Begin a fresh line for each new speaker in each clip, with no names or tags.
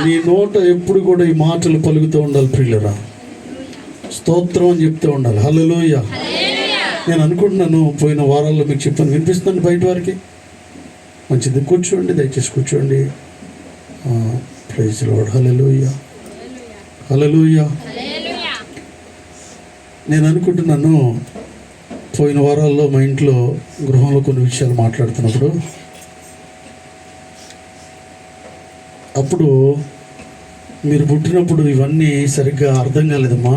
నీ నోట ఎప్పుడు కూడా ఈ మాటలు పలుకుతూ ఉండాలి ప్రియులరా. స్తోత్రం అని చెప్తూ ఉండాలి. హల్లెలూయా. నేను అనుకుంటున్నాను పోయిన వారాల్లో మీకు చెప్పాను, వినిపిస్తున్నాను బయట వారికి. మంచిది, కూర్చోండి, దయచేసి కూర్చోండి. Praise Lord. Hallelujah, hallelujah. నేను అనుకుంటున్నాను పోయిన వారాల్లో మా ఇంట్లో గృహంలో కొన్ని విషయాలు మాట్లాడుతున్నప్పుడు అప్పుడు మీరు పుట్టినప్పుడు ఇవన్నీ సరిగ్గా అర్థం కాలేదమ్మా,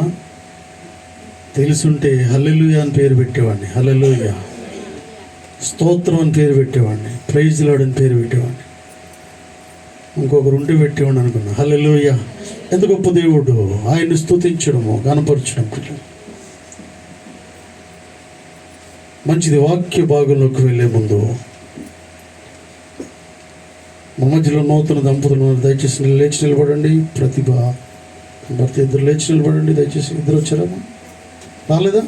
తెలుసుంటే హల్లెలూయా అని పేరు పెట్టేవాడిని, హల్లెలూయా, స్తోత్రం అని పేరు పెట్టేవాడిని, ప్రైజ్ లార్డ్ అని పేరు పెట్టేవాడిని, ఇంకొకరు ఉండి పెట్టేవాడిని అనుకున్నా. హల్లెలూయా. ఎంత గొప్ప దేవుడు, ఆయన్ని స్తుతించడము, గణపరచడం. మంచిది. వాక్య భాగంలోకి వెళ్ళే ముందు మా మధ్యలో నూతన దంపతులు దయచేసి లేచి నిలబడండి. ప్రతిభ భర్త ఇద్దరు లేచి నిలబడండి దయచేసి. ఇద్దరు వచ్చారమ్మా, రాలేదా?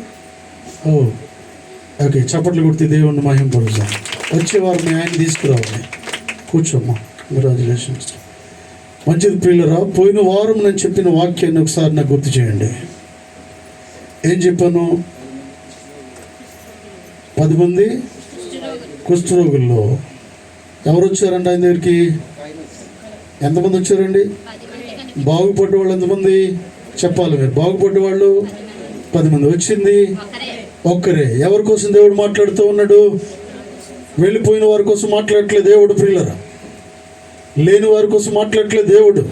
ఓకే, చప్పట్లు కొడితే దేవుణ్ణి మహింపరుస్తాం. వచ్చేవారు మీ ఆయన తీసుకురావాలి. కూర్చోమ్మా. కంగ్రాచులేషన్స్. మంచిది ప్రియులరా. పోయిన వారం నేను చెప్పిన వాక్యాన్ని ఒకసారి నాకు గుర్తు చేయండి. ఏం చెప్పాను? 10 మంది కుష్ఠరోగుల్లో ఎవరు వచ్చారండి ఆయన దగ్గరికి? ఎంతమంది వచ్చారండి? బాగుపడ్డ వాళ్ళు ఎంతమంది చెప్పాలి మీరు? బాగుపడ్డ వాళ్ళు 10 మంది. వచ్చింది ఒక్కరే. ఎవరి కోసం దేవుడు మాట్లాడుతూ ఉన్నాడు? వెళ్ళిపోయిన వారి కోసం మాట్లాడట్లేదు దేవుడు ప్రియులరా. లేని వారి కోసం మాట్లాడట్లేదు దేవుడు.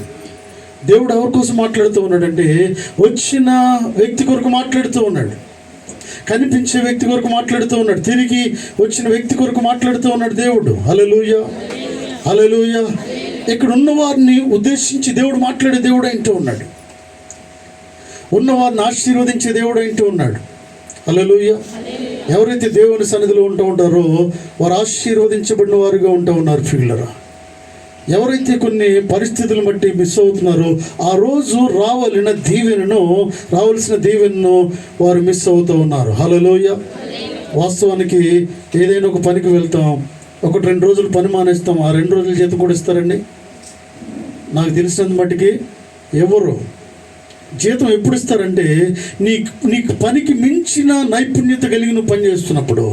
దేవుడు ఎవరి కోసం మాట్లాడుతూ ఉన్నాడంటే వచ్చిన వ్యక్తి కొరకు మాట్లాడుతూ ఉన్నాడు. కనిపించే వ్యక్తి కొరకు మాట్లాడుతూ ఉన్నాడు. తిరిగి వచ్చిన వ్యక్తి కొరకు మాట్లాడుతూ ఉన్నాడు దేవుడు. హల్లెలూయా, హల్లెలూయా. ఇక్కడ ఉన్న వారిని ఉద్దేశించి దేవుడు మాట్లాడే దేవుడు అంటూ ఉన్నాడు. ఉన్నవారిని ఆశీర్వదించే దేవుడు అంటూ ఉన్నాడు. హల్లెలూయా. ఎవరైతే దేవుని సన్నిధిలో ఉంటూ ఉంటారో వారు ఆశీర్వదించబడిన వారుగా ఉంటూ ఉన్నారు ప్రియులరా. ఎవరైతే కొన్ని పరిస్థితులను బట్టి మిస్ అవుతున్నారో ఆ రోజు రావాల్సిన దీవెనను వారు మిస్ అవుతూ ఉన్నారు. హల్లెలూయా. వాస్తవానికి ఏదైనా ఒక పనికి వెళ్తాం, 1-2 రోజులు పని మానేస్తాం, ఆ 2 రోజుల జీతం కూడా ఇస్తారండి? నాకు తెలిసినంత మట్టుకి ఎవరు జీతం ఎప్పుడు ఇస్తారంటే నీకు పనికి మించిన నైపుణ్యత కలిగి నువ్వు పని చేస్తున్నప్పుడు,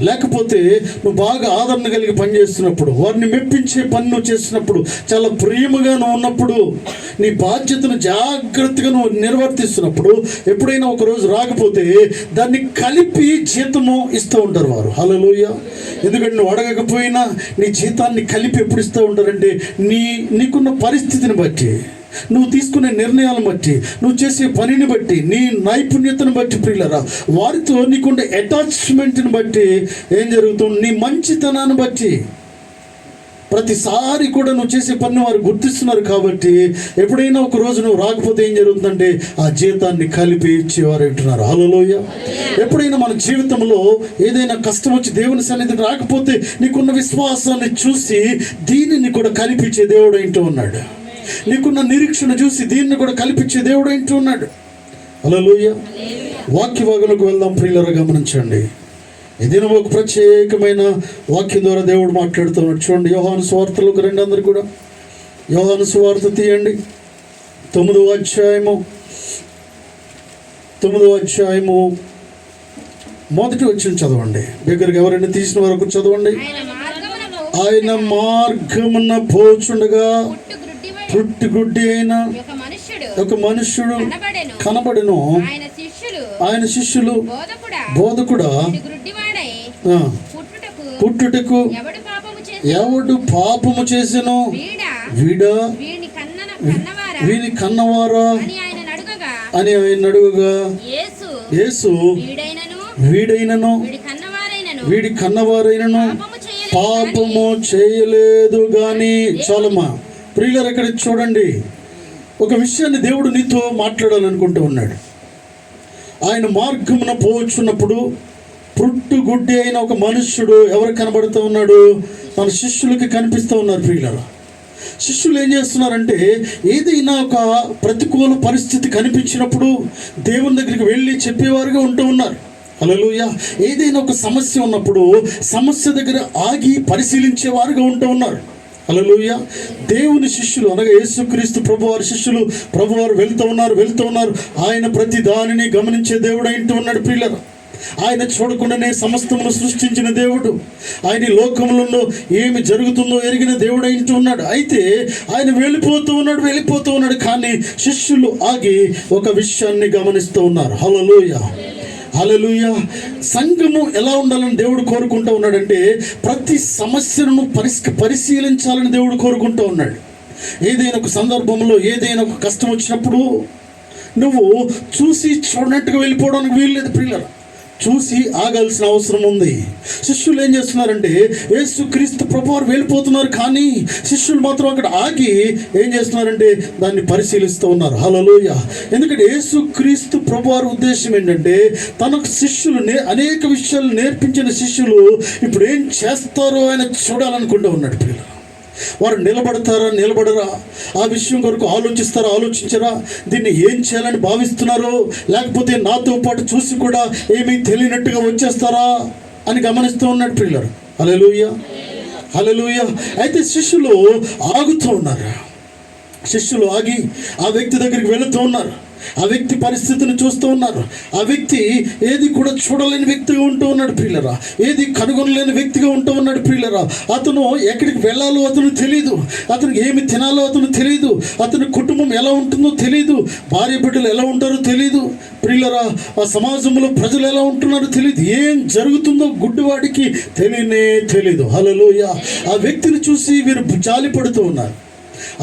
లేకపోతే నువ్వు బాగా ఆదరణ కలిగి పనిచేస్తున్నప్పుడు, వారిని మెప్పించే పని నువ్వు చేస్తున్నప్పుడు, చాలా ప్రేమగా నువ్వు ఉన్నప్పుడు, నీ బాధ్యతను జాగ్రత్తగా నువ్వు నిర్వర్తిస్తున్నప్పుడు, ఎప్పుడైనా ఒక రోజు రాకపోతే దాన్ని కలిపి జీతము ఇస్తూ ఉంటారు వారు. హల్లెలూయా. ఎందుకంటే నువ్వు అడగకపోయినా నీ జీతాన్ని కలిపి ఎప్పుడు ఇస్తూ ఉంటారంటే నీకున్న పరిస్థితిని బట్టి, నువ్వు తీసుకునే నిర్ణయాలను బట్టి, నువ్వు చేసే పనిని బట్టి, నీ నైపుణ్యతను బట్టి ప్రియులరా, వారితో నీకుండే అటాచ్మెంట్ని బట్టి ఏం జరుగుతుంది? నీ మంచితనాన్ని బట్టి ప్రతిసారి కూడా నువ్వు చేసే పని వారు గుర్తిస్తున్నారు. కాబట్టి ఎప్పుడైనా ఒక రోజు నువ్వు రాకపోతే ఏం జరుగుతుందంటే ఆ జీతాన్ని కలిపి ఇచ్చేవారు అంటున్నారు. హల్లెలూయా. ఎప్పుడైనా మన జీవితంలో ఏదైనా కష్టం వచ్చి దేవుని సన్నిధికి రాకపోతే నీకున్న విశ్వాసాన్ని చూసి దీనిని కూడా కలిపించే దేవుడు అంటూ ఉన్నాడు. నీకున్న నిరీక్షణ చూసి దీన్ని కూడా కల్పించే దేవుడు అంటూ ఉన్నాడు. హల్లెలూయా. వాక్య భాగంలోకి వెళ్దాం ప్రియులరా. గమనించండి, ఇదిన ఒక ప్రత్యేకమైన వాక్యం ద్వారా దేవుడు మాట్లాడుతున్నాడు. చూడండి, యోహాను సువార్తలోకి రండి. అందరు కూడా యోహాను సువార్త తీయండి. 9వ అధ్యాయము మొదటి వచనం చదవండి. దగ్గరికి ఎవరైనా తీసిన వరకు చదవండి. ఆయన మార్గమున పోచుండగా పుట్టుగుడ్డి అయిన ఒక మనుష్యుడు కనబడెను. ఆయన శిష్యులు బోధకుడా, పుట్టుటకు ఎవడు పాపము చేసెను? వీడా వీని కన్నవారా అని ఆయన అడుగగా, యేసు వీడైనను వీడి కన్నవారైనను పాపము చేయలేదు గాని. చాలమ్మా ప్రియులారా, ఇక్కడ చూడండి, ఒక విషయాన్ని దేవుడు నీతో మాట్లాడాలనుకుంటూ ఉన్నాడు. ఆయన మార్గమున పోవచ్చున్నప్పుడు పుట్టుగుడ్డి అయిన ఒక మనుష్యుడు ఎవరు కనబడుతూ ఉన్నాడు? మన శిష్యులకి కనిపిస్తూ ఉన్నారు. ప్రియులారా, శిష్యులు ఏం చేస్తున్నారంటే ఏదైనా ఒక ప్రతికూల పరిస్థితి కనిపించినప్పుడు దేవుని దగ్గరికి వెళ్ళి చెప్పేవారుగా ఉంటూ ఉన్నారు. హల్లెలూయా. ఏదైనా ఒక సమస్య ఉన్నప్పుడు సమస్య దగ్గర ఆగి పరిశీలించేవారుగా ఉంటూ ఉన్నారు. హల్లెలూయా. దేవుని శిష్యులు అనగా యేసుక్రీస్తు ప్రభువారి శిష్యులు, ప్రభువారు వెళ్తూ ఉన్నారు. ఆయన ప్రతి దానిని గమనించే దేవుడు అయింటూ ఉన్నాడు ప్రియులారా. ఆయన చూడకుండానే సమస్తమును సృష్టించిన దేవుడు. ఆయన లోకములలో ఏమి జరుగుతుందో ఎరిగిన దేవుడు అయింటూ ఉన్నాడు. అయితే ఆయన వెళ్ళిపోతూ ఉన్నాడు. కానీ శిష్యులు ఆగి ఒక విషయాన్ని గమనిస్తూ ఉన్నారు. హల్లెలూయా, హల్లెలూయా. సంఘము ఎలా ఉండాలని దేవుడు కోరుకుంటూ ఉన్నాడంటే, ప్రతి సమస్యను పరిశీలించాలని దేవుడు కోరుకుంటూ ఉన్నాడు. ఏదైనా ఒక సందర్భంలో, ఏదైనా ఒక కష్టం వచ్చినప్పుడు నువ్వు చూసి చూడనట్టుగా వెళ్ళిపోవడానికి వీల్లేదు ప్రియులారా. చూసి ఆగాల్సిన అవసరం ఉంది. శిష్యులు ఏం చేస్తున్నారంటే, యేసుక్రీస్తు ప్రభువారు వెళ్ళిపోతున్నారు, కానీ శిష్యులు మాత్రం అక్కడ ఆగి ఏం చేస్తున్నారంటే దాన్ని పరిశీలిస్తూ ఉన్నారు. హల్లెలూయా. ఎందుకంటే యేసుక్రీస్తు ప్రభువారి ఉద్దేశం ఏంటంటే, తనకు శిష్యులు అనేక విషయాలు నేర్పించిన శిష్యులు ఇప్పుడు ఏం చేస్తారో ఆయన చూడాలనుకుంటూ ఉన్నాడు పిల్లలు. వారు నిలబడరా, ఆ విషయం కొరకు ఆలోచించరా, దీన్ని ఏం చేయాలని భావిస్తున్నారో, లేకపోతే నాతో పాటు చూసి కూడా ఏమీ తెలియనట్టుగా వచ్చేస్తారా అని గమనిస్తూ ఉన్నాడు ప్రియులారా. హల్లెలూయా, హల్లెలూయా. అయితే శిష్యులు ఆగుతూ ఉన్నారు. శిష్యులు ఆగి ఆ వ్యక్తి దగ్గరికి వెళుతూ ఉన్నారు. ఆ వ్యక్తి పరిస్థితిని చూస్తూ ఉన్నారు. ఆ వ్యక్తి ఏది కూడా చూడలేని వ్యక్తిగా ఉంటూ ఉన్నాడు ప్రియులరా. ఏది కనుగొనలేని వ్యక్తిగా ఉంటూ ఉన్నాడు ప్రియులరా. అతను ఎక్కడికి వెళ్ళాలో అతను తెలియదు, అతనికి ఏమి తినాలో అతను తెలియదు, అతని కుటుంబం ఎలా ఉంటుందో తెలియదు, భార్య బిడ్డలు ఎలా ఉంటారో తెలియదు ప్రియులరా. ఆ సమాజంలో ప్రజలు ఎలా ఉంటున్నారో తెలియదు, ఏం జరుగుతుందో గుడ్డివాడికి తెలియదు. హల్లెలూయా. ఆ వ్యక్తిని చూసి వీరు జాలి పడుతూ ఉన్నారు.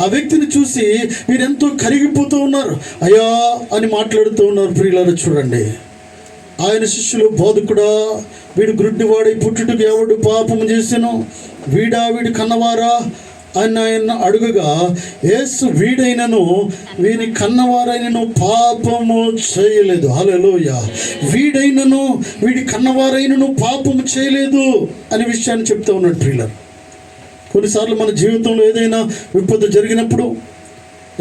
ఆ వ్యక్తిని చూసి వీరెంతో కరిగిపోతూ ఉన్నారు. అయ్యా అని మాట్లాడుతూ ఉన్నారు ప్రియులారా. చూడండి, ఆయన శిష్యులు, బోధకుడా, వీడు గ్రుడ్డివాడై పుట్టుటకు ఎవడు పాపము చేసెను, వీడి కన్నవారా అని ఆయన అడుగగా, యేసు వీడైనను వీని కన్నవారైనను పాపము చేయలేదు. హల్లెలూయా. వీడి కన్నవారైనను పాపము చేయలేదు అనే విషయాన్ని చెప్తూ ఉన్నాడు ప్రియులారా. కొన్నిసార్లు మన జీవితంలో ఏదైనా విపత్తు జరిగినప్పుడు,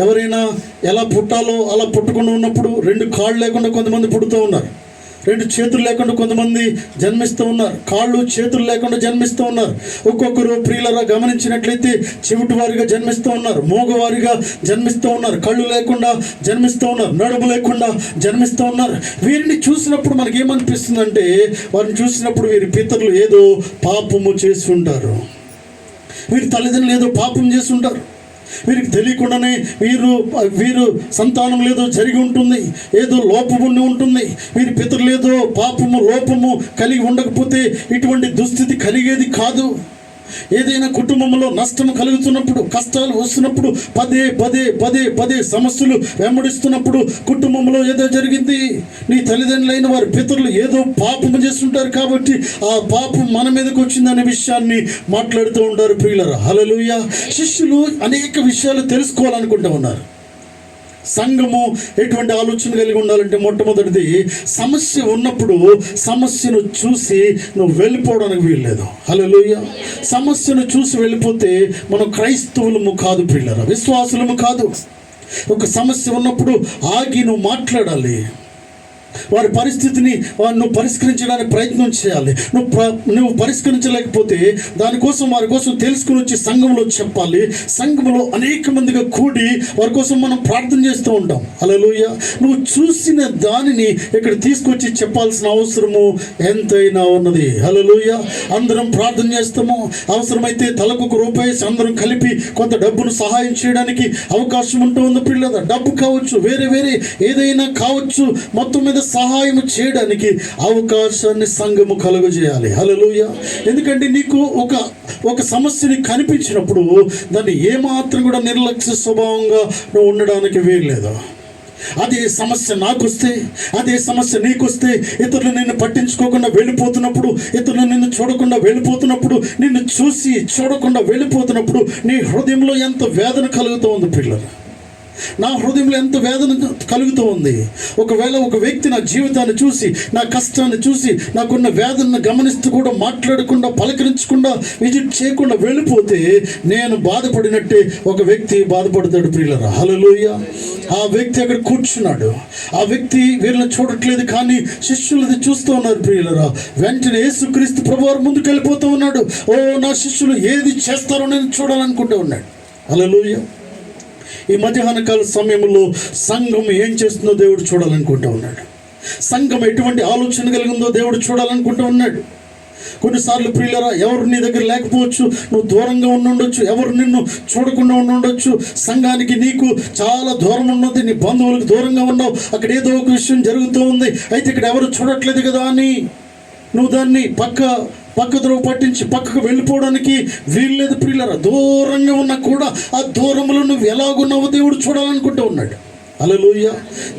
ఎవరైనా ఎలా పుట్టాలో అలా పుట్టకుండా ఉన్నప్పుడు, 2 కాళ్ళు లేకుండా కొంతమంది పుడుతూ ఉన్నారు, 2 చేతులు లేకుండా కొంతమంది జన్మిస్తూ ఉన్నారు, కాళ్ళు చేతులు లేకుండా జన్మిస్తూ ఉన్నారు. ఒక్కొక్కరు ప్రియులరా గమనించినట్లయితే చెవిటి వారిగా జన్మిస్తూ ఉన్నారు, మూగవారిగా జన్మిస్తూ ఉన్నారు, కళ్ళు లేకుండా జన్మిస్తూ ఉన్నారు, నడుము లేకుండా జన్మిస్తూ ఉన్నారు. వీరిని చూసినప్పుడు మనకి ఏమనిపిస్తుందంటే, వారిని చూసినప్పుడు వీరి పితరులు ఏదో పాపము చేసి ఉంటారు, వీరి తల్లిదండ్రులు ఏదో పాపం చేసి ఉంటారు, వీరికి తెలియకుండానే వీరు సంతానం లేదో జరిగి ఉంటుంది, ఏదో లోపము ఉంటుంది, వీరి పితరులు ఏదో పాపము లోపము కలిగి ఉండకపోతే ఇటువంటి దుస్థితి కలిగేది కాదు. ఏదైనా కుటుంబంలో నష్టం కలుగుతున్నప్పుడు, కష్టాలు వస్తున్నప్పుడు, పదే సమస్యలు వెంబడిస్తున్నప్పుడు, కుటుంబంలో ఏదో జరిగింది, నీ తల్లిదండ్రులైన వారి పితరులు ఏదో పాపం చేస్తుంటారు కాబట్టి ఆ పాపం మన మీదకి వచ్చిందనే విషయాన్ని మాట్లాడుతూ ఉంటారు ప్రియులారా. హల్లెలూయా. శిష్యులు అనేక విషయాలు తెలుసుకోవాలనుకుంటూ ఉన్నారు. సంఘము ఎటువంటి ఆలోచన కలిగి ఉండాలంటే, మొట్టమొదటిది, సమస్య ఉన్నప్పుడు సమస్యను చూసి నువ్వు వెళ్ళిపోవడానికి వీల్లేదు. హల్లెలూయా. సమస్యను చూసి వెళ్ళిపోతే మనం క్రైస్తవులము కాదు ప్రియులారా, విశ్వాసులము కాదు. ఒక సమస్య ఉన్నప్పుడు ఆగి నువ్వు మాట్లాడాలి. వారి పరిస్థితిని నువ్వు పరిష్కరించడానికి ప్రయత్నం చేయాలి. నువ్వు పరిష్కరించలేకపోతే దానికోసం వారి కోసం తెలుసుకుని వచ్చి సంఘంలో చెప్పాలి. సంఘంలో అనేక మందిగా కూడి వారి కోసం మనం ప్రార్థన చేస్తూ ఉంటాం. హల్లెలూయా. నువ్వు చూసిన దానిని ఇక్కడ తీసుకొచ్చి చెప్పాల్సిన అవసరము ఎంతైనా ఉన్నది. హల్లెలూయా. అందరం ప్రార్థన చేస్తాము. అవసరమైతే తలకు ₹1 అందరం కలిపి కొంత డబ్బును సహాయం చేయడానికి అవకాశం ఉంటుంది పిల్లల. డబ్బు కావచ్చు, వేరే ఏదైనా కావచ్చు, మొత్తం మీద సహాయం చేయడానికి అవకాశాన్ని సంఘము కలుగజేయాలి. హల్లెలూయా. ఎందుకంటే నీకు ఒక సమస్యని కనిపించినప్పుడు దాన్ని ఏమాత్రం కూడా నిర్లక్ష్య స్వభావంగా నువ్వు ఉండడానికి వీల్లేదు. అదే సమస్య నాకొస్తే, అదే సమస్య నీకొస్తే, ఇతరులు నిన్ను పట్టించుకోకుండా వెళ్ళిపోతున్నప్పుడు, ఇతరులు నిన్ను చూడకుండా వెళ్ళిపోతున్నప్పుడు, నిన్ను చూసి చూడకుండా వెళ్ళిపోతున్నప్పుడు నీ హృదయంలో ఎంత వేదన కలుగుతూ ఉంది పిల్లలు. నా హృదయంలో ఎంత వేదన కలుగుతూ ఉంది. ఒకవేళ ఒక వ్యక్తి నా జీవితాన్ని చూసి, నా కష్టాన్ని చూసి, నాకున్న వేదనను గమనిస్తూ కూడా మాట్లాడకుండా, పలకరించకుండా, విజిట్ చేయకుండా వెళ్ళిపోతే నేను బాధపడినట్టే ఒక వ్యక్తి బాధపడతాడు ప్రియులారా. హల్లెలూయా. ఆ వ్యక్తి అక్కడ కూర్చున్నాడు. ఆ వ్యక్తి వీళ్ళని చూడట్లేదు, కానీ శిష్యులది చూస్తూ ఉన్నారు ప్రియులారా. వెంటనే యేసుక్రీస్తు ప్రభువారు ముందుకు వెళ్ళిపోతూ ఉన్నాడు. ఓ నా శిష్యులు ఏది చేస్తారో నేను చూడాలనుకుంటూ ఉన్నాడు. హల్లెలూయా. ఈ మధ్యాహ్న కాల సమయంలో సంఘం ఏం చేస్తుందో దేవుడు చూడాలనుకుంటూ ఉన్నాడు. సంఘం ఎటువంటి ఆలోచన కలిగిందో దేవుడు చూడాలనుకుంటూ ఉన్నాడు. కొన్నిసార్లు ప్రియులారా, ఎవరు నీ దగ్గర లేకపోవచ్చు, నువ్వు దూరంగా ఉండొచ్చు, ఎవరు నిన్ను చూడకుండా ఉండొచ్చు, సంఘానికి నీకు చాలా దూరం ఉన్నది, నీ బంధువులకు దూరంగా ఉన్నావు, అక్కడ ఏదో ఒక విషయం జరుగుతూ ఉంది, అయితే ఇక్కడ ఎవరు చూడట్లేదు కదా అని నువ్వు దాన్ని పక్క ద్రోవ పట్టించి పక్కకు వెళ్ళిపోవడానికి వీల్లేదు ప్రియులారా. దూరంగా ఉన్నా కూడా ఆ దూరంలో నువ్వు ఎలాగున్నావో దేవుడు చూడాలనుకుంటూ ఉన్నాడు. హల్లెలూయా.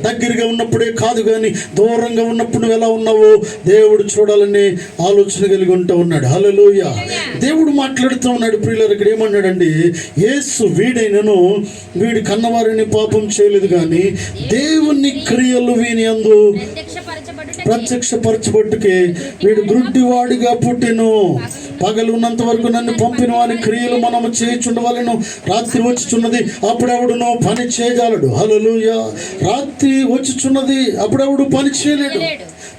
దగ్గరగా ఉన్నప్పుడే కాదు, కానీ దూరంగా ఉన్నప్పుడు నువ్వు ఎలా ఉన్నావో దేవుడు చూడాలని ఆలోచన కలిగి ఉంటూ ఉన్నాడు. హల్లెలూయా. దేవుడు మాట్లాడుతూ ఉన్నాడు ప్రియులారా. ఇక్కడ ఏమన్నాడండి, యేసు వీడైనను వీడి కన్నవారిని పాపం చేయలేదు, కానీ దేవుని క్రియలు వీని యందు ప్రత్యక్షపరచబట్టుకే వీడు గ్రుడ్డివాడిగా పుట్టెను. పగలు ఉన్నంత వరకు నన్ను పంపిన వారి క్రియలు మనము చేయుచుండవలెను. రాత్రి వచ్చుచున్నది, అప్పుడెవడును పని చేయగలడు. హల్లెలూయా. రాత్రి వచ్చుచున్నది, అప్పుడెవడు పని చేయలేడు.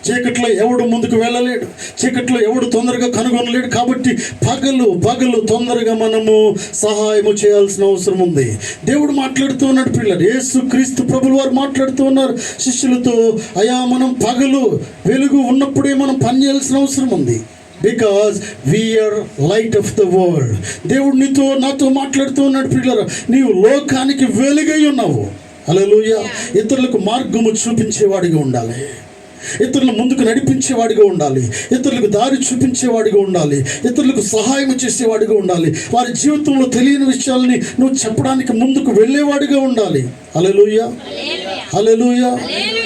చీకట్లో ఎవడు ముందుకు వెళ్ళలేడు, చీకట్లో ఎవడు తొందరగా కనుగొనలేడు. కాబట్టి పగలు తొందరగా మనము సహాయము చేయాల్సిన అవసరం ఉంది. దేవుడు మాట్లాడుతూ ఉన్నాడు పిల్లలు. యేసుక్రీస్తు ప్రభులు వారు మాట్లాడుతూ ఉన్నారు శిష్యులతో, అయా మనం పగలు వెలుగు ఉన్నప్పుడే మనం పని చేయాల్సిన అవసరం ఉంది. Because we are light of the world. దేవుడు నాతో మాట్లాడుతూ ఉన్నాడు పిల్లలు. నీవు లోకానికి వెలుగై ఉన్నావు. హల్లెలూయా. ఇతరులకు మార్గము చూపించేవాడిగా ఉండాలి, ఇతరులను ముందుకు నడిపించేవాడిగా ఉండాలి, ఇతరులకు దారి చూపించేవాడిగా ఉండాలి, ఇతరులకు సహాయం చేసేవాడిగా ఉండాలి, వారి జీవితంలో తెలియని విషయాలని నువ్వు చెప్పడానికి ముందుకు వెళ్ళేవాడిగా ఉండాలి. హల్లెలూయా. హల్లెలూయా.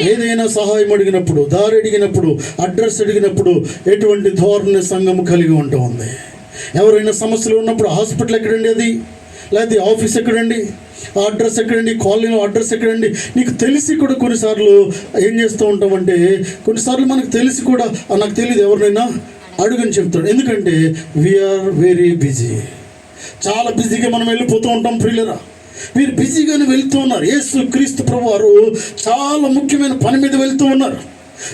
ఏదైనా సహాయం అడిగినప్పుడు, దారి అడిగినప్పుడు, అడ్రస్ అడిగినప్పుడు ఎటువంటి ధోరణి సంఘం కలిగి ఉంటుంది. ఎవరైనా సమస్యలు ఉన్నప్పుడు హాస్పిటల్ ఎక్కడండి, అది లేకపోతే ఆఫీస్ ఎక్కడండి, ఆ అడ్రస్ ఎక్కడండి, కాలనీలో అడ్రస్ ఎక్కడండి, నీకు తెలిసి కూడా కొన్నిసార్లు ఏం చేస్తూ ఉంటామంటే, కొన్నిసార్లు మనకు తెలిసి కూడా నాకు తెలియదు, ఎవరినైనా అడుగని చెప్తాడు. ఎందుకంటే వీఆర్ వెరీ బిజీ. చాలా బిజీగా మనం వెళ్ళిపోతూ ఉంటాం ప్రియులరా. వీరు బిజీగానే వెళ్తూ ఉన్నారు. యేసుక్రీస్తు ప్రభువారు చాలా ముఖ్యమైన పని మీద వెళ్తూ ఉన్నారు.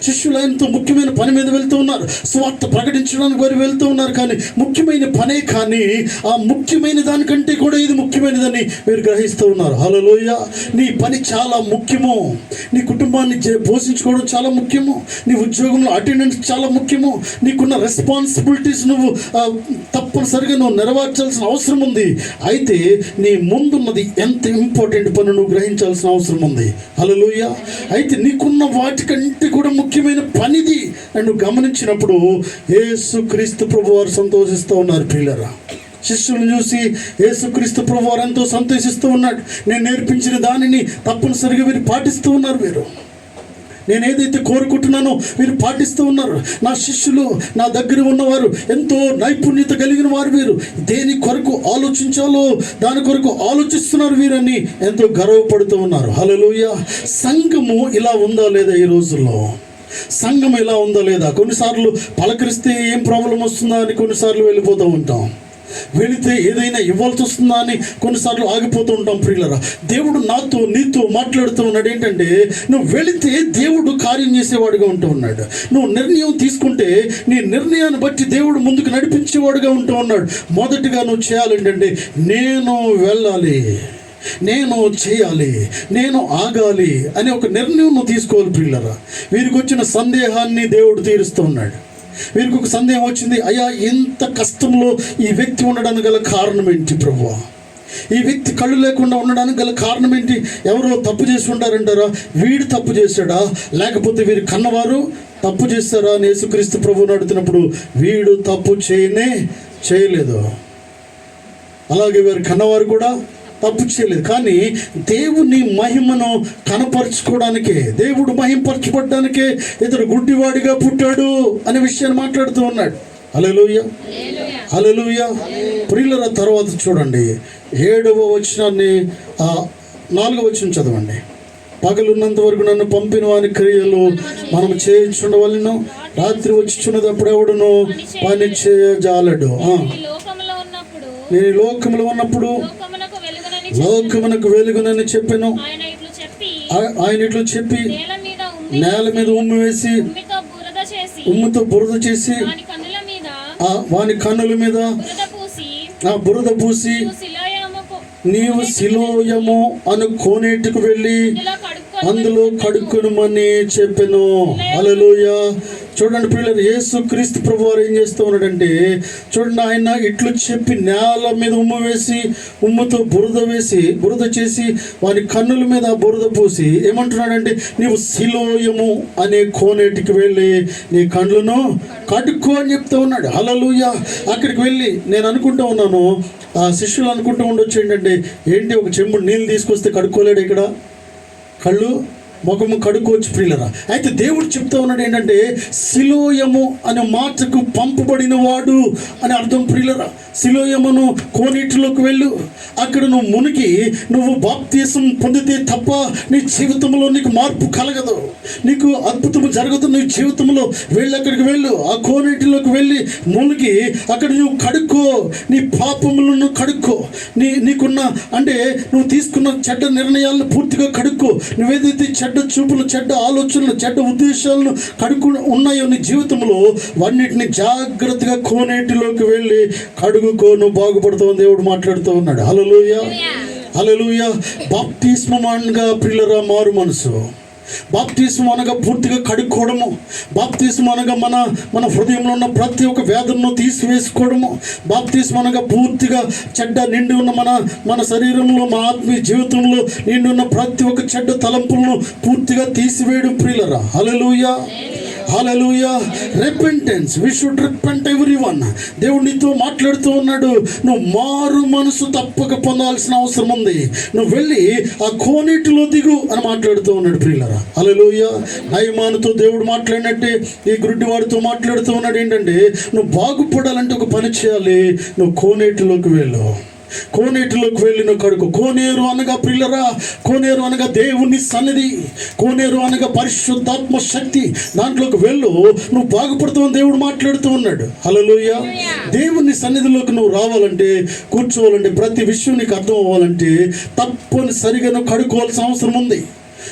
శిష్యులు ఆయనతో ముఖ్యమైన పని మీద వెళ్తూ ఉన్నారు. స్వార్థ ప్రకటించడానికి వారు వెళ్తూ ఉన్నారు. కానీ ముఖ్యమైన పనే, కానీ ఆ ముఖ్యమైన దానికంటే కూడా ఇది ముఖ్యమైనదని మీరు గ్రహిస్తూ ఉన్నారు. హల్లెలూయా. నీ పని చాలా ముఖ్యము, నీ కుటుంబాన్ని పోషించుకోవడం చాలా ముఖ్యము, నీ ఉద్యోగంలో అటెండెన్స్ చాలా ముఖ్యము, నీకున్న రెస్పాన్సిబిలిటీస్ నువ్వు తప్పనిసరిగా నువ్వు నెరవేర్చాల్సిన అవసరం ఉంది. అయితే నీ ముందున్నది ఎంత ఇంపార్టెంట్ పని నువ్వు గ్రహించాల్సిన అవసరం ఉంది. హల్లెలూయా. అయితే నీకున్న వాటికంటే కూడా ముఖ్యమైన పనిది నన్ను గమనించినప్పుడు యేసుక్రీస్తు ప్రభువారు సంతోషిస్తూ ఉన్నారు ప్రియులారా. శిష్యులను చూసి యేసుక్రీస్తు ప్రభువారు ఎంతో సంతోషిస్తూ ఉన్నాడు. నేను నేర్పించిన దానిని తప్పనిసరిగా వీరు పాటిస్తూ ఉన్నారు. నేను ఏదైతే కోరుకుంటున్నానో వీరు పాటిస్తూ ఉన్నారు. నా శిష్యులు, నా దగ్గర ఉన్నవారు ఎంతో నైపుణ్యత కలిగిన వారు. వీరు దేని కొరకు ఆలోచించాలో దాని కొరకు ఆలోచిస్తున్నారు వీరని ఎంతో గర్వపడుతూ ఉన్నారు. హల్లెలూయా. సంఘము ఇలా ఉందా లేదా? ఈ రోజుల్లో సంఘం ఇలా ఉందా లేదా? కొన్నిసార్లు పలకరిస్తే ఏం ప్రాబ్లం వస్తుందా అని కొన్నిసార్లు వెళ్ళిపోతూ ఉంటాం. వెళితే ఏదైనా ఇవ్వాల్సి వస్తుందా అని కొన్నిసార్లు ఆగిపోతూ ఉంటాం ప్రియులరా. దేవుడు నీతో మాట్లాడుతూ ఉన్నాడు. ఏంటంటే, నువ్వు వెళితే దేవుడు కార్యం చేసేవాడుగా ఉంటూ ఉన్నాడు. నువ్వు నిర్ణయం తీసుకుంటే నీ నిర్ణయాన్ని బట్టి దేవుడు ముందుకు నడిపించేవాడుగా ఉంటూ ఉన్నాడు. మొదటిగా నువ్వు చేయాలంటే, నేను వెళ్ళాలి, నేను చేయాలి, నేను ఆగాలి అనే ఒక నిర్ణయం నువ్వు తీసుకోవాలి ప్రియులరా. వీరికి వచ్చిన సందేహాన్ని దేవుడు తీరుస్తూ ఉన్నాడు. వీరికి ఒక సందేహం వచ్చింది, అయ్యా ఇంత కష్టంలో ఈ వ్యక్తి ఉండడానికి గల కారణం ఏంటి ప్రభువా? ఈ వ్యక్తి కళ్ళు లేకుండా ఉండడానికి గల కారణం ఏంటి? ఎవరో తప్పు చేసి ఉంటారంటారా? వీడు తప్పు చేశాడా, లేకపోతే వీరి కన్నవారు తప్పు చేస్తారా అని యేసుక్రీస్తు ప్రభువుని అడుగుతున్నప్పుడు, వీడు తప్పు చేయలేదు, అలాగే వీరి కన్నవారు కూడా తప్పు చేయలేదు. కానీ దేవుని మహిమను కనపరచుకోవడానికే, దేవుడు మహిమపరచబడ్డానికే ఇతడు గుడ్డివాడిగా పుట్టాడు అనే విషయాన్ని మాట్లాడుతూ ఉన్నాడు. హల్లెలూయా. హల్లెలూయా. ప్రియులరా, తర్వాత చూడండి 7వ వచనాన్ని 4వ వచనం చదవండి. పగలున్నంత వరకు నన్ను పంపిన వాని క్రియలు మనం చేయించుండవలను, రాత్రి వచ్చిచున్నదప్పుడు ఎవడును పని చేయజాలడు. నేను లోకములో ఉన్నప్పుడు లోకమునకు వెలుగునని చెప్పాను. ఆయన ఇట్లు చెప్పి నేల మీద ఉమ్మి వేసి ఉమ్మితో బురద చేసి వాని కన్నుల మీద బురద పూసి నీవు సిలోయము అను కోనేటికి వెళ్ళి అందులో కడుక్కునమని చెప్పెను. హల్లెలూయా. చూడండి పిల్లలు, యేసు క్రీస్తు ప్రభు వారు ఏం చేస్తూ ఉన్నాడంటే, చూడండి, ఆయన ఇట్లు చెప్పి నేల మీద ఉమ్ము వేసి ఉమ్ముతో బురద చేసి వారి కన్నుల మీద బురద పూసి ఏమంటున్నాడంటే, నీవు సిలోయము అనే కోనేటికి వెళ్ళి నీ కళ్ళను కడుక్కో అని చెప్తూ ఉన్నాడు. హల్లెలూయా. అక్కడికి వెళ్ళి నేను అనుకుంటూ ఉన్నాను, ఆ శిష్యులు అనుకుంటూ ఉండొచ్చు ఏంటంటే, ఏంటి ఒక చెంబు నీళ్ళు తీసుకొస్తే కడుక్కోలేడు ఇక్కడ, కళ్ళు ముఖము కడుక్కోవచ్చు ప్రియులరా. అయితే దేవుడు చెప్తా ఉన్నాడు ఏంటంటే, సిలోయము అనే మాటకు పంపబడిన వాడు అని అర్థం ప్రియులరా. సిలోయమును కోనేటిలోకి వెళ్ళు, అక్కడ నువ్వు మునిగి నువ్వు బాప్తీసం పొందితే తప్ప నీ జీవితంలో నీకు మార్పు కలగదు, నీకు అద్భుతము జరగదు నీ జీవితంలో. వెళ్ళి అక్కడికి వెళ్ళు, ఆ కోనేటిలోకి వెళ్ళి మునిగి అక్కడ నువ్వు కడుక్కో, నీ పాపములను కడుక్కో, నీకున్న అంటే నువ్వు తీసుకున్న చెడ్డ నిర్ణయాలను పూర్తిగా కడుక్కో. నువ్వేదైతే చెడ్డ చూపులు, చెడ్డ ఆలోచనలు, చెడ్డ ఉద్దేశాలను ఉన్నాయో నీ జీవితంలో వాన్నిటిని జాగ్రత్తగా కోనేటిలోకి వెళ్ళి కడుగుకో, నువ్వు బాగుపడుతావు దేవుడు మాట్లాడుతూ ఉన్నాడు. హల్లెలూయా, హల్లెలూయా. బాప్తిస్మం అనగా ప్రియులరా మారు మనసు. బాప్తిస్మం అనగా పూర్తిగా కడుక్కోవడము. బాప్తిస్మం అనగా మన హృదయంలో ఉన్న ప్రతి ఒక్క వేదనను తీసివేసుకోవడము. బాప్తిస్మం అనగా పూర్తిగా చెడ్డ నిండి ఉన్న మన శరీరంలో, మన ఆత్మీయ జీవితంలో నిండి ఉన్న ప్రతి ఒక్క చెడ్డ తలంపులను పూర్తిగా తీసివేయడం ప్రియులరా. Hallelujah, hallelujah. Repentance, we should repent everyone. దేవుడు నీతో మాట్లాడుతూ ఉన్నాడు, నువ్వు మారు మనసు తప్పక పొందాల్సిన అవసరం ఉంది. నువ్వు వెళ్ళి ఆ కోనేటిలో దిగు అని మాట్లాడుతూ ఉన్నాడు ప్రియులరా. హల్లెలూయా. నయమానుతో దేవుడు మాట్లాడినట్టే ఈ గుడ్డివాడితో మాట్లాడుతూ ఉన్నాడు ఏంటంటే, నువ్వు బాగుపడాలంటే ఒక పని చేయాలి, నువ్వు కోనేటిలోకి వెళ్ళు. కోనేటిలోకి వెళ్ళిన కడుకు. కోనేరు అనగా ప్రియులరా, కోనేరు అనగా దేవుని సన్నిధి, కోనేరు అనగా పరిశుద్ధాత్మ శక్తి. దాంట్లోకి వెళ్ళు, నువ్వు బాగుపడతావని దేవుడు మాట్లాడుతూ ఉన్నాడు. హల్లెలూయా. దేవుని సన్నిధిలోకి నువ్వు రావాలంటే, కూర్చోవాలంటే, ప్రతి విషయం నీకు అర్థం అవ్వాలంటే తప్పనిసరిగా నువ్వు కడుక్కోవాల్సిన అవసరం ఉంది.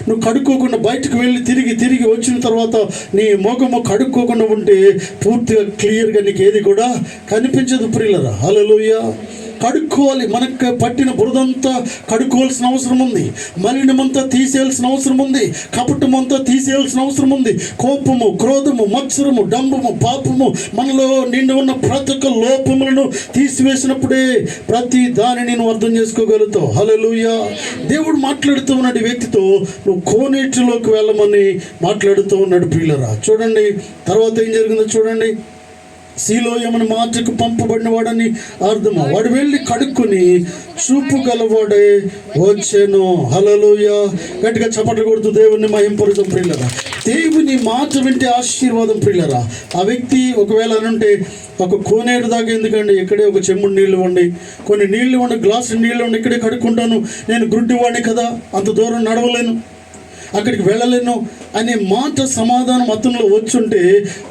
నువ్వు కడుక్కోకుండా బయటకు వెళ్ళి తిరిగి వచ్చిన తర్వాత నీ ముఖము కడుక్కోకుండా ఉంటే పూర్తిగా క్లియర్గా నీకు ఏది కూడా కనిపించదు ప్రియులరా. హల్లెలూయా. కడుక్కోవాలి. మనకు పట్టిన బురదంతా కడుక్కోవాల్సిన అవసరం ఉంది. మలినమంతా తీసేయాల్సిన అవసరం ఉంది. కపటమంతా తీసేయాల్సిన అవసరం ఉంది. కోపము, క్రోధము, మత్సరము, డంబము, పాపము, మనలో నిండి ఉన్న ప్రతి ఒక్క లోపములను తీసివేసినప్పుడే ప్రతి దానిని నువ్వు అర్థం చేసుకోగలుగుతావు. హల్లెలూయా. దేవుడు మాట్లాడుతూ ఉన్నాడు ఈ వ్యక్తితో, నువ్వు కోనేటిలోకి వెళ్ళమని మాట్లాడుతూ ఉన్నాడు ప్రియులరా. చూడండి తర్వాత ఏం జరిగిందో చూడండి. సిలోయమని మాటకు పంపబడిన వాడని అర్థము. వాడు వెళ్ళి కడుక్కుని చూపు గలవాడే వచ్చాను. హల్లెలూయా. గట్టిగా చప్పట్లు కొడుతూ దేవుని మహింపరుద్దాం ప్రియులరా. దేవుని మాట వింటే ఆశీర్వాదం ప్రియులరా. ఆ వ్యక్తి ఒకవేళ అనుంటే ఒక కోనేరు దాకా ఎందుకండి, ఇక్కడే ఒక చెంబుడు నీళ్ళు ఇవ్వండి, కొన్ని నీళ్ళు ఇవ్వండి, గ్లాసు నీళ్ళు ఇవ్వండి, ఇక్కడే కడుక్కుంటాను, నేను గుడ్డివాడిని కదా, అంత దూరం నడవలేను, అక్కడికి వెళ్ళలేను అనే మాట సమాధానం అతనిలో వచ్చుంటే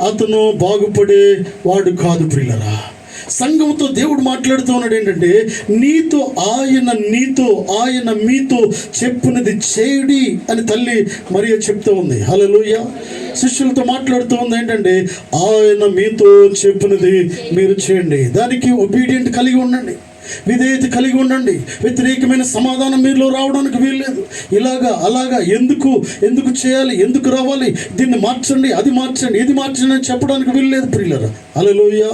అతను బాగుపడే వాడు కాదు ప్రియులరా. సంఘంతో దేవుడు మాట్లాడుతూ ఉన్నాడు ఏంటంటే, ఆయన మీతో చెప్పునది చేయుడి అని తల్లి మరియ చెప్తూ ఉంది. హల్లెలూయా. శిష్యులతో మాట్లాడుతూ ఉంది ఏంటంటే, ఆయన మీతో చెప్పునది మీరు చేయండి. దానికి ఒబీడియంట్ కలిగి ఉండండి, విధేయత కలిగి ఉండండి. వ్యతిరేకమైన సమాధానం మీలో రావడానికి వీల్లేదు. అలాగా ఎందుకు చేయాలి, ఎందుకు రావాలి, దీన్ని మార్చండి, అది మార్చండి, ఇది మార్చండి అని చెప్పడానికి వీల్లేదు ప్రియులరా. హల్లెలూయా.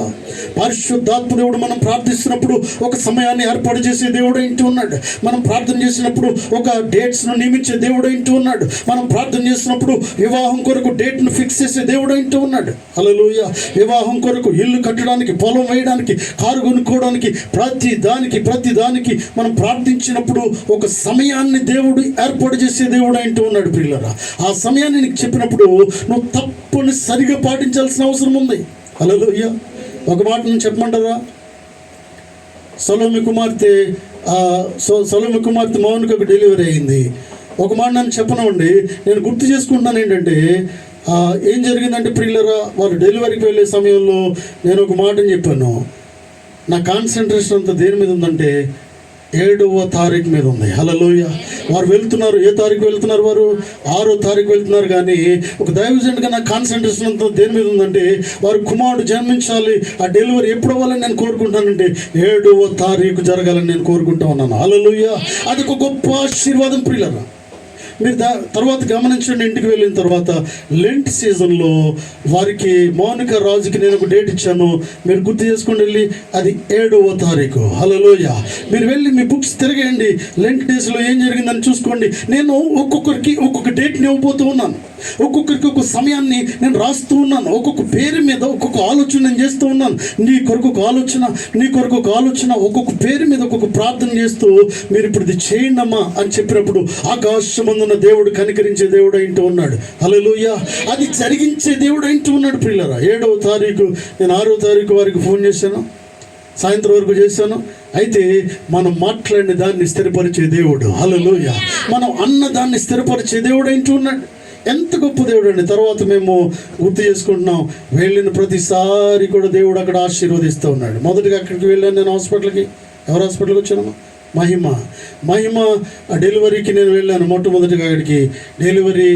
పరిశుద్ధాత్మ దేవుడు మనం ప్రార్థిస్తున్నప్పుడు ఒక సమయాన్ని ఏర్పాటు చేసే దేవుడు ఇంటూ ఉన్నాడు. మనం ప్రార్థన చేసినప్పుడు ఒక డేట్స్ను నియమించే దేవుడు ఇంటూ ఉన్నాడు. మనం ప్రార్థన చేసినప్పుడు వివాహం కొరకు డేట్ను ఫిక్స్ చేసే దేవుడు ఇంటూ ఉన్నాడు. హల్లెలూయా. వివాహం కొరకు, ఇల్లు కట్టడానికి, పొలం వేయడానికి, కారు కొనుక్కోవడానికి, ప్రతి దానికి మనం ప్రార్థించినప్పుడు ఒక సమయాన్ని దేవుడు ఏర్పాటు చేసే దేవుడు అంటూ ఉన్నాడు ప్రియులరా. ఆ సమయాన్ని నీకు చెప్పినప్పుడు నువ్వు తప్పనిసరిగా పాటించాల్సిన అవసరం ఉంది. హల్లెలూయా. ఒక మాట నేను చెప్పమంటారా, సొలొమోను కుమార్తె సొలొమోను కుమార్తె మౌనికకు డెలివరీ అయింది. ఒక మాట నన్ను చెప్పనండి, నేను గుర్తు చేసుకుంటున్నాను ఏంటంటే ఏం జరిగిందంటే ప్రియులరా, వారు డెలివరీకి వెళ్ళే సమయంలో నేను ఒక మాటని చెప్పాను. నా కాన్సన్ట్రేషన్ అంతా దేని మీద ఉందంటే 7వ తారీఖు మీద ఉంది. హల్లెలూయా. వారు వెళ్తున్నారు. ఏ తారీఖు వెళ్తున్నారు? వారు 6వ తారీఖు వెళ్తున్నారు. కానీ ఒక దైవజనుడిగా నా కాన్సన్ట్రేషన్ అంతా దేని మీద ఉందంటే వారు కుమారుడు జన్మించాలి, ఆ డెలివరీ ఎప్పుడు అవ్వాలని నేను కోరుకుంటానంటే 7వ తారీఖు జరగాలని నేను కోరుకుంటా ఉన్నాను. హల్లెలూయా. అది ఒక గొప్ప ఆశీర్వాదం ప్రియులరా. మీరు తర్వాత గమనించండి, ఇంటికి వెళ్ళిన తర్వాత లెంట్ సీజన్లో వారికి మౌనిక రాజుకి నేను ఒక డేట్ ఇచ్చాను, మీరు గుర్తు చేసుకొని వెళ్ళి, అది 7వ తారీఖు. హల్లెలూయా. మీరు వెళ్ళి మీ బుక్స్ తిరగండి, లెంట్ డేస్లో ఏం జరిగిందని చూసుకోండి. నేను ఒక్కొక్కరికి ఒక్కొక్క డేట్ని ఇవ్వబోతూ ఉన్నాను, ఒక్కొక్కరికి ఒక్కొక్క సమయాన్ని నేను రాస్తూ ఉన్నాను, ఒక్కొక్క పేరు మీద ఒక్కొక్క ఆలోచన నేను చేస్తూ ఉన్నాను. నీ కొరకు ఒక ఆలోచన, నీ కొరకు ఒక ఆలోచన, ఒక్కొక్క పేరు మీద ఒక్కొక్క ప్రార్థన చేస్తూ మీరు ఇప్పుడు ఇది చేయండి అమ్మా అని చెప్పినప్పుడు ఆకాశమందున దేవుడు కనికరించే దేవుడు అయింటూ ఉన్నాడు. హల్లెలూయా. అది జరిగించే దేవుడు అయింటూ ఉన్నాడు ప్రియులరా. 7వ తారీఖు నేను 6వ తారీఖు వారికి ఫోన్ చేశాను, సాయంత్రం వరకు చేశాను. అయితే మనం మాట్లాడిన దాన్ని స్థిరపరిచే దేవుడు. హల్లెలూయా. మనం అన్న దాన్ని స్థిరపరిచే దేవుడు అయింటూ ఉన్నాడు. ఎంత గొప్ప దేవుడు అండి. తర్వాత మేము గుర్తు చేసుకుంటున్నాం, వెళ్ళిన ప్రతిసారి కూడా దేవుడు అక్కడ ఆశీర్వదిస్తూ ఉన్నాడు. మొదటిగా అక్కడికి వెళ్ళాను నేను, హాస్పిటల్కి. ఎవరు హాస్పిటల్కి వచ్చానమ్మా? మహిమ డెలివరీకి నేను వెళ్ళాను. మొట్టమొదటిగా అక్కడికి డెలివరీ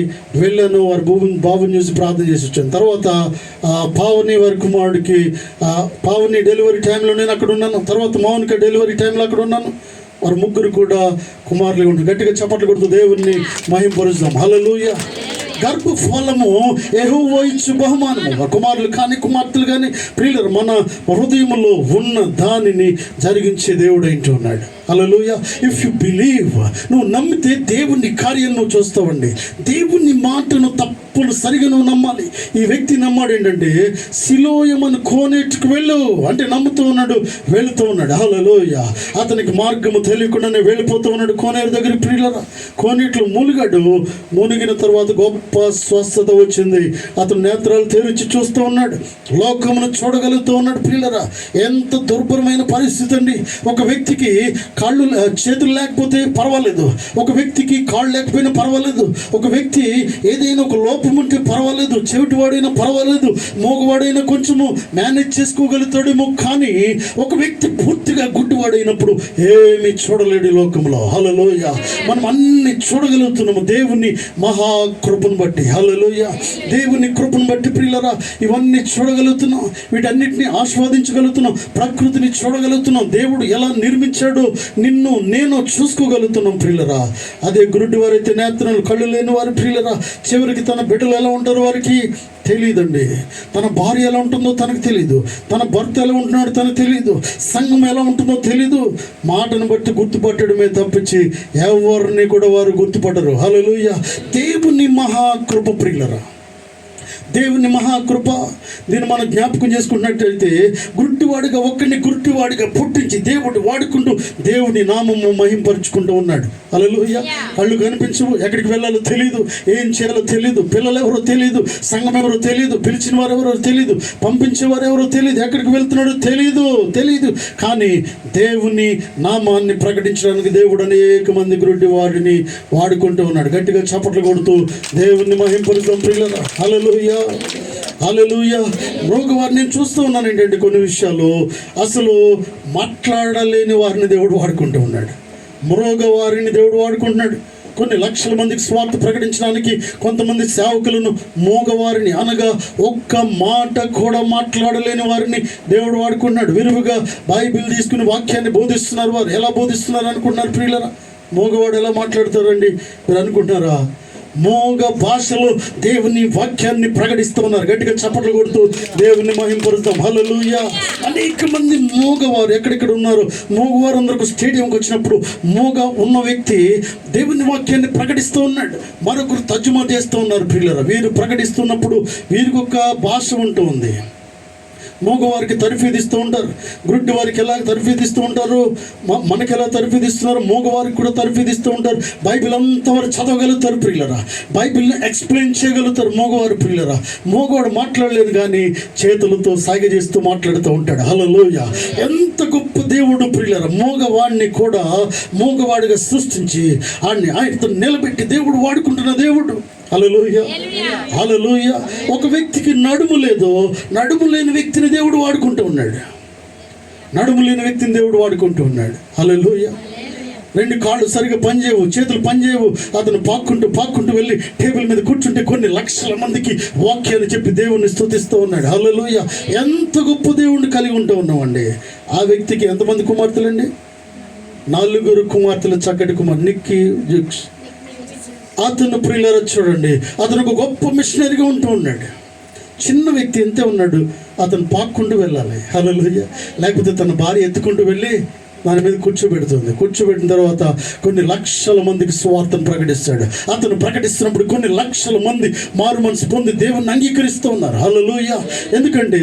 వెళ్ళాను. వారి బాబుని చూసి ప్రార్థన చేసి వచ్చాను. తర్వాత పావని వారి కుమారుడికి, పావని డెలివరీ టైంలో నేను అక్కడ ఉన్నాను. తర్వాత మౌనిక డెలివరీ టైంలో అక్కడ ఉన్నాను. వారు ముగ్గురు కూడా కుమారులు ఉంటారు. గట్టిగా చప్పట్లు కొడుతూ దేవుణ్ణి మహింపరుస్తాం. హల్లెలూయా. గర్భఫలము యెహోవా ఇచ్చు బహుమానము. కుమారులు కానీ కుమార్తెలు కానీ ప్రియులు మన హృదయంలో ఉన్న దానిని జరిగించే దేవుడు ఏంటో ఉన్నాడు. హల్లెలూయా. ఇఫ్ యు బిలీవ్, నువ్వు నమ్మితే దేవుని కార్యం నువ్వు చూస్తావండి. దేవుని మాటను తప్పులు సరిగా నువ్వు నమ్మాలి. ఈ వ్యక్తి నమ్మాడు ఏంటంటే సిలోయమను కోనేటికి వెళ్ళు అంటే నమ్ముతూ ఉన్నాడు, వెళుతూ ఉన్నాడు. హల్లెలూయా. అతనికి మార్గము తెలియకుండానే వెళ్ళిపోతూ ఉన్నాడు కోనేరు దగ్గర. ప్రియులరా, కోనేట్లో మూలిగాడు. మునిగిన తర్వాత గొప్ప స్వస్థత వచ్చింది. అతను నేత్రాలు తెరిచి చూస్తూ ఉన్నాడు, లోకమును చూడగలుగుతూ ఉన్నాడు. ప్రియులరా, ఎంత దుర్భరమైన పరిస్థితి అండి. ఒక వ్యక్తికి కాళ్ళు చేతులు లేకపోతే పర్వాలేదు, ఒక వ్యక్తికి కాళ్ళు లేకపోయినా పర్వాలేదు, ఒక వ్యక్తి ఏదైనా ఒక లోపం ఉంటే పర్వాలేదు, చెవిటివాడైనా పర్వాలేదు, మోగవాడైనా కొంచెము మేనేజ్ చేసుకోగలుగుతాడేమో. కానీ ఒక వ్యక్తి పూర్తిగా గుడ్డివాడైనప్పుడు ఏమీ చూడలేడు ఈ లోకంలో. హల్లెలూయా. మనం అన్ని చూడగలుగుతున్నాము దేవుని మహాకృపను బట్టి. హల్లెలూయా. దేవుని కృపను బట్టి ప్రియులరా ఇవన్నీ చూడగలుగుతున్నాం, వీటన్నిటిని ఆస్వాదించగలుగుతున్నాం, ప్రకృతిని చూడగలుగుతున్నాం, దేవుడు ఎలా నిర్మించాడో నిన్ను నేను చూసుకోగలుగుతున్నాం ప్రియులరా. అదే గురుడి వారైతే నేత్రాలు కళ్ళు లేని వారు ప్రియులరా, చివరికి తన బిడ్డలు ఎలా ఉంటారో వారికి తెలియదండి. తన భార్య ఎలా ఉంటుందో తనకు తెలియదు, తన భర్త ఎలా ఉంటున్నాడో తనకు తెలియదు, సంఘం ఎలా ఉంటుందో తెలీదు. మాటను బట్టి గుర్తుపట్టడమే తప్పించి ఎవరిని కూడా వారు గుర్తుపట్టరు. హల్లెలూయా. దేవుని మహాకృప ప్రియులరా, దేవుని మహాకృప. దీన్ని మనం జ్ఞాపకం చేసుకున్నట్టయితే గుడ్డివాడిగా ఒక్కడిని గుడ్డివాడిగా పుట్టించి దేవుడు వాడుకుంటూ దేవుని నామము మహింపరుచుకుంటూ ఉన్నాడు. హల్లెలూయా. కళ్ళు కనిపించవు, ఎక్కడికి వెళ్ళాలో తెలియదు, ఏం చేయాలో తెలియదు, పిల్లలు ఎవరో తెలియదు, సంఘం ఎవరో తెలియదు, పిలిచిన వారు ఎవరో తెలియదు, పంపించేవారు ఎవరో తెలియదు, ఎక్కడికి వెళ్తున్నాడో తెలియదు. కానీ దేవుని నామాన్ని ప్రకటించడానికి దేవుడు అనేక మంది గుడ్డి వారిని వాడుకుంటూ ఉన్నాడు. గట్టిగా చప్పట్లు కొడుతూ దేవుని మహింపరుద్దాం ప్రియులరా. హల్లెలూయా. హల్లెలూయా. మృగవారిని నేను చూస్తూ ఉన్నాను ఏంటంటే కొన్ని విషయాలు అసలు మాట్లాడలేని వారిని దేవుడు వాడుకుంటూ ఉన్నాడు, మృగవారిని దేవుడు వాడుకుంటున్నాడు. కొన్ని లక్షల మందికి స్వార్థ ప్రకటించడానికి కొంతమంది సేవకులను మూగవారిని అనగా ఒక్క మాట కూడా మాట్లాడలేని వారిని దేవుడు వాడుకుంటున్నాడు. విరివిగా బైబిల్ తీసుకుని వాక్యాన్ని బోధిస్తున్నారు. వారు ఎలా బోధిస్తున్నారు అనుకుంటున్నారు ప్రియులరా? మూగవాడు ఎలా మాట్లాడతారండి మీరు అనుకుంటున్నారా? మోగ భాషలో దేవుని వాక్యాన్ని ప్రకటిస్తూ ఉన్నారు. గట్టిగా చప్పట్లు కొడుతూ దేవుని మహింపరుస్తాం. హల్లెలూయా. అనేక మంది మోగవారు ఎక్కడెక్కడ ఉన్నారు. మోగవారు అందరికి స్టేడియంకి వచ్చినప్పుడు మోగ ఉన్న వ్యక్తి దేవుని వాక్యాన్ని ప్రకటిస్తూ ఉన్నాడు, మరొకరు తర్జుమా చేస్తూ ఉన్నారు. ప్రియులరా, వీరు ప్రకటిస్తున్నప్పుడు వీరికి ఒక భాష ఉంటుంది, మగవారికి తర్ఫీదిస్తూ ఉంటారు. గుడ్డి వారికి ఎలా తర్ఫీదిస్తూ ఉంటారు, మనకి ఎలా తర్ఫీదిస్తున్నారు, మగవారికి కూడా తర్ఫీదిస్తూ ఉంటారు. బైబిల్ అంతవరకు చదవగలుగుతారు ప్రియులరా, బైబిల్ని ఎక్స్ప్లెయిన్ చేయగలుగుతారు మగవారు ప్రియులరా. మగవాడు మాట్లాడలేదు కానీ చేతులతో సాగ చేస్తూ మాట్లాడుతూ ఉంటాడు. హల్లెలూయా! ఎంత గొప్ప దేవుడు ప్రియులరా. మగవాడిని కూడా మగవాడిగా సృష్టించి ఆయనతో నిలబెట్టి దేవుడు వాడుకుంటున్న దేవుడు. హల్లెలూయా, హల్లెలూయా. ఒక వ్యక్తికి నడుము లేదో, నడుము లేని వ్యక్తిని దేవుడు వాడుకుంటూ ఉన్నాడు. నడుము లేని వ్యక్తిని దేవుడు వాడుకుంటూ ఉన్నాడు. హల్లెలూయా. 2 కాళ్ళు సరిగా పనిచేయవు, చేతులు పనిచేయవు. అతను పాక్కుంటూ వెళ్ళి టేబుల్ మీద కూర్చుంటే కొన్ని లక్షల మందికి వాక్యాన్ని చెప్పి దేవుణ్ణి స్తుతిస్తూ ఉన్నాడు. హల్లెలూయా. ఎంత గొప్ప దేవుణ్ణి కలిగి ఉంటూ ఉన్నామండి. ఆ వ్యక్తికి ఎంతమంది కుమార్తెలండి? 4 కుమార్తెలు, చక్కటి కుమార్ నిక్కీ జుక్స్. అతను ప్రియులారా చూడండి, అతను ఒక గొప్ప మిషనరీగా ఉంటూ ఉన్నాడు. చిన్న వ్యక్తి ఎంతే ఉన్నాడు, అతను పాక్కుంటూ వెళ్ళాలి. హల్లెలూయా. లేకపోతే తన భార్య ఎత్తుకుంటూ వెళ్ళి దాని మీద కూర్చోబెట్టిన తర్వాత కొన్ని లక్షల మందికి సువార్తను ప్రకటిస్తాడు. అతను ప్రకటిస్తున్నప్పుడు కొన్ని లక్షల మంది మారు మనసు పొంది దేవుణ్ణి అంగీకరిస్తూ ఉన్నారు. హల్లెలూయా. ఎందుకంటే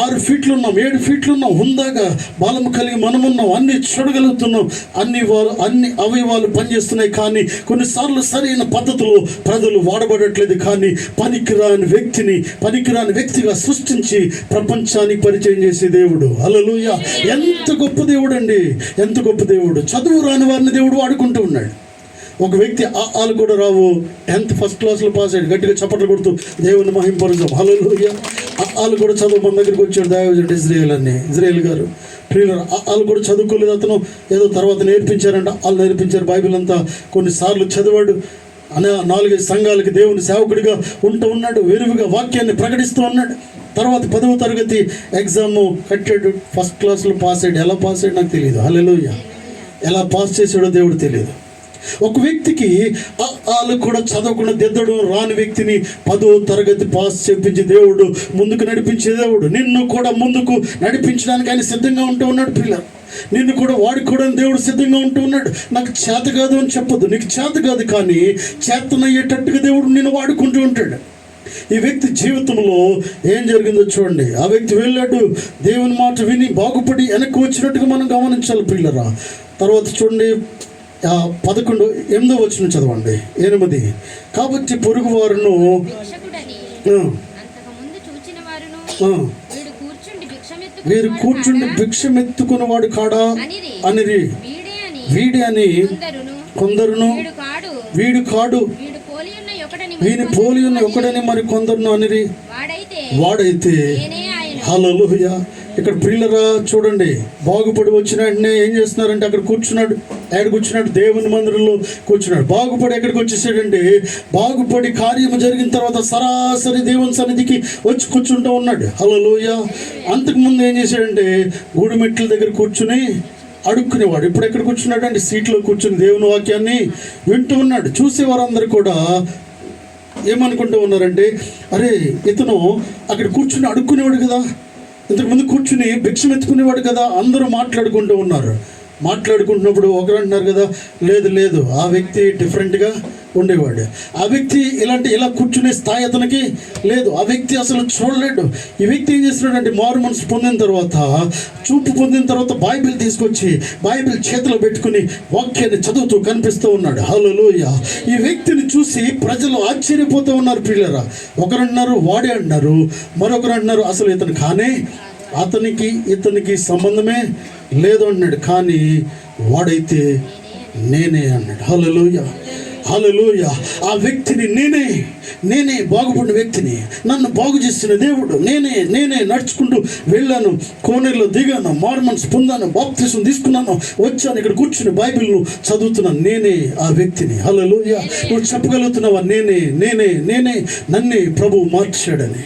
6 ఫీట్లు ఉన్నాం, 7 ఫీట్లు ఉన్నాం, హుందాగా బలము కలిగి మనమున్నాం, అన్ని చూడగలుగుతున్నాం, అన్ని అవయవాలు పనిచేస్తున్నాయి. కానీ కొన్నిసార్లు సరైన పద్ధతిలో ప్రజలు వాడబడట్లేదు. కానీ పనికిరాని వ్యక్తిగా సృష్టించి ప్రపంచానికి పరిచయం చేసే దేవుడు. హల్లెలూయా. ఎంత గొప్ప దేవుడు అండి, ఎంత గొప్ప దేవుడు. చదువు రాని వారిని దేవుడు వాడుకుంటూ ఉన్నాడు. ఒక వ్యక్తి ఆలు కూడా రావు, 10th ఫస్ట్ క్లాస్లో పాస్ అయ్యాడు. గట్టిగా చప్పట్లు కొడుతూ దేవుని మహింపరుద్దాం. హల్లెలూయా. ఆలు కూడా చదువు మన దగ్గరికి వచ్చాడు దైవజనుడు ఇజ్రాయేల్ గారు. ప్రియులారా, వాళ్ళు కూడా చదువుకోలేదు. అతను ఏదో తర్వాత నేర్పించారంట, వాళ్ళు నేర్పించారు. బైబిల్ అంతా కొన్నిసార్లు చదివాడు. 4-5 సంఘాలకి దేవుని సేవకుడిగా ఉంటూ ఉన్నాడు. విరివిగా వాక్యాన్ని ప్రకటిస్తూ ఉన్నాడు. తర్వాత 10వ తరగతి ఎగ్జామ్ కట్టాడు. ఫస్ట్ క్లాస్లో పాస్ అయ్యాడు. ఎలా పాస్ అయ్యాడు నాకు తెలియదు. హల్లెలూయా. ఎలా పాస్ చేసాడో దేవుడు తెలియదు. ఒక వ్యక్తికి వాళ్ళు కూడా చదవకుండా దిద్దడం రాని వ్యక్తిని 10వ తరగతి పాస్ చేయించి దేవుడు ముందుకు నడిపించే దేవుడు. నిన్ను కూడా ముందుకు నడిపించడానికి ఆయన సిద్ధంగా ఉంటూ ఉన్నాడు. పిల్లలు, నిన్ను కూడా వాడుకోవడానికి దేవుడు సిద్ధంగా ఉంటూ ఉన్నాడు. నాకు చేత కాదు అని చెప్పొద్దు. నీకు చేత కాదు, కానీ చేతనయ్యేటట్టుగా దేవుడు నిన్ను వాడుకుంటూ ఉంటాడు. ఈ వ్యక్తి జీవితంలో ఏం జరిగిందో చూడండి. ఆ వ్యక్తి వెళ్ళాడు, దేవుని మాట విని బాగుపడి వెనక్కి వచ్చినట్టుగా మనం గమనించాలి ప్రియులరా. తర్వాత చూడండి 11-8 వచనం చదవండి. 8 కాబట్టి పొరుగు వారును వీరు కూర్చుండి భిక్షమెత్తుకుని వాడు కాడా అనిరి, వీడి అని కొందరును, వీడు కాడు, వీని పోలి ఉన్న ఒకడని మరి కొందరును అనిరి, వాడైతే. హల్లెలూయా. ఇక్కడ ప్రియులరా చూడండి, బాగుపడి వచ్చిన వెంటనే ఏం చేస్తున్నారంటే అక్కడ కూర్చున్నాడు. దేవుని మందిరంలో కూర్చున్నాడు. బాగుపడి ఎక్కడికి వచ్చేసాడంటే, బాగుపడి కార్యము జరిగిన తర్వాత సరాసరి దేవుని సన్నిధికి వచ్చి కూర్చుంటూ ఉన్నాడు. హల్లెలూయా. అంతకుముందు ఏం చేశాడంటే గూడు మెట్ల దగ్గర కూర్చుని అడుక్కునేవాడు. ఇప్పుడు ఎక్కడ కూర్చున్నాడు అంటే సీట్లో కూర్చుని దేవుని వాక్యాన్ని వింటూ ఉన్నాడు. చూసేవారందరూ కూడా ఏమనుకుంటూ ఉన్నారంటే, అరే ఇతను అక్కడ కూర్చుని అడుక్కునేవాడు కదా, ఇంతకుముందు కూర్చుని భిక్షం ఎత్తుకునేవాడు కదా. అందరూ మాట్లాడుకుంటూ ఉన్నారు. మాట్లాడుకుంటున్నప్పుడు ఒకరు అంటున్నారు కదా, లేదు ఆ వ్యక్తి డిఫరెంట్గా ఉండేవాడు. ఆ వ్యక్తి ఇలా కూర్చునే స్థాయి అతనికి లేదు. ఆ వ్యక్తి అసలు చూడలేడు. ఈ వ్యక్తి ఏం చేస్తున్నాడంటే మారు మనసు పొందిన తర్వాత, చూపు పొందిన తర్వాత బైబిల్ తీసుకొచ్చి బైబిల్ చేతిలో పెట్టుకుని వాక్యాన్ని చదువుతూ కనిపిస్తూ ఉన్నాడు. హల్లెలూయా. ఈ వ్యక్తిని చూసి ప్రజలు ఆశ్చర్యపోతూ ఉన్నారు ప్రియులారా. ఒకరు అంటున్నారు వాడే అంటున్నారు, మరొకరు అంటున్నారు అసలు ఇతను కానే, ఇతనికి సంబంధమే లేదు అన్నాడు. కానీ వాడైతే నేనే అన్నాడు. హల్లెలూయా, హల్లెలూయా. ఆ వ్యక్తిని నేనే బాగుపడిన వ్యక్తిని, నన్ను బాగు చేసిన దేవుడు నేనే నడుచుకుంటూ వెళ్ళాను, కోనేరులో దిగాను, మారు మనసు పొందాను, బాప్తిసం తీసుకున్నాను, వచ్చాను, ఇక్కడ కూర్చుని బైబిల్ను చదువుతున్నాను. నేనే ఆ వ్యక్తిని. హల్లెలూయా. నువ్వు చెప్పగలుగుతున్నావా? నేనే నన్నే ప్రభువు మార్చాడని,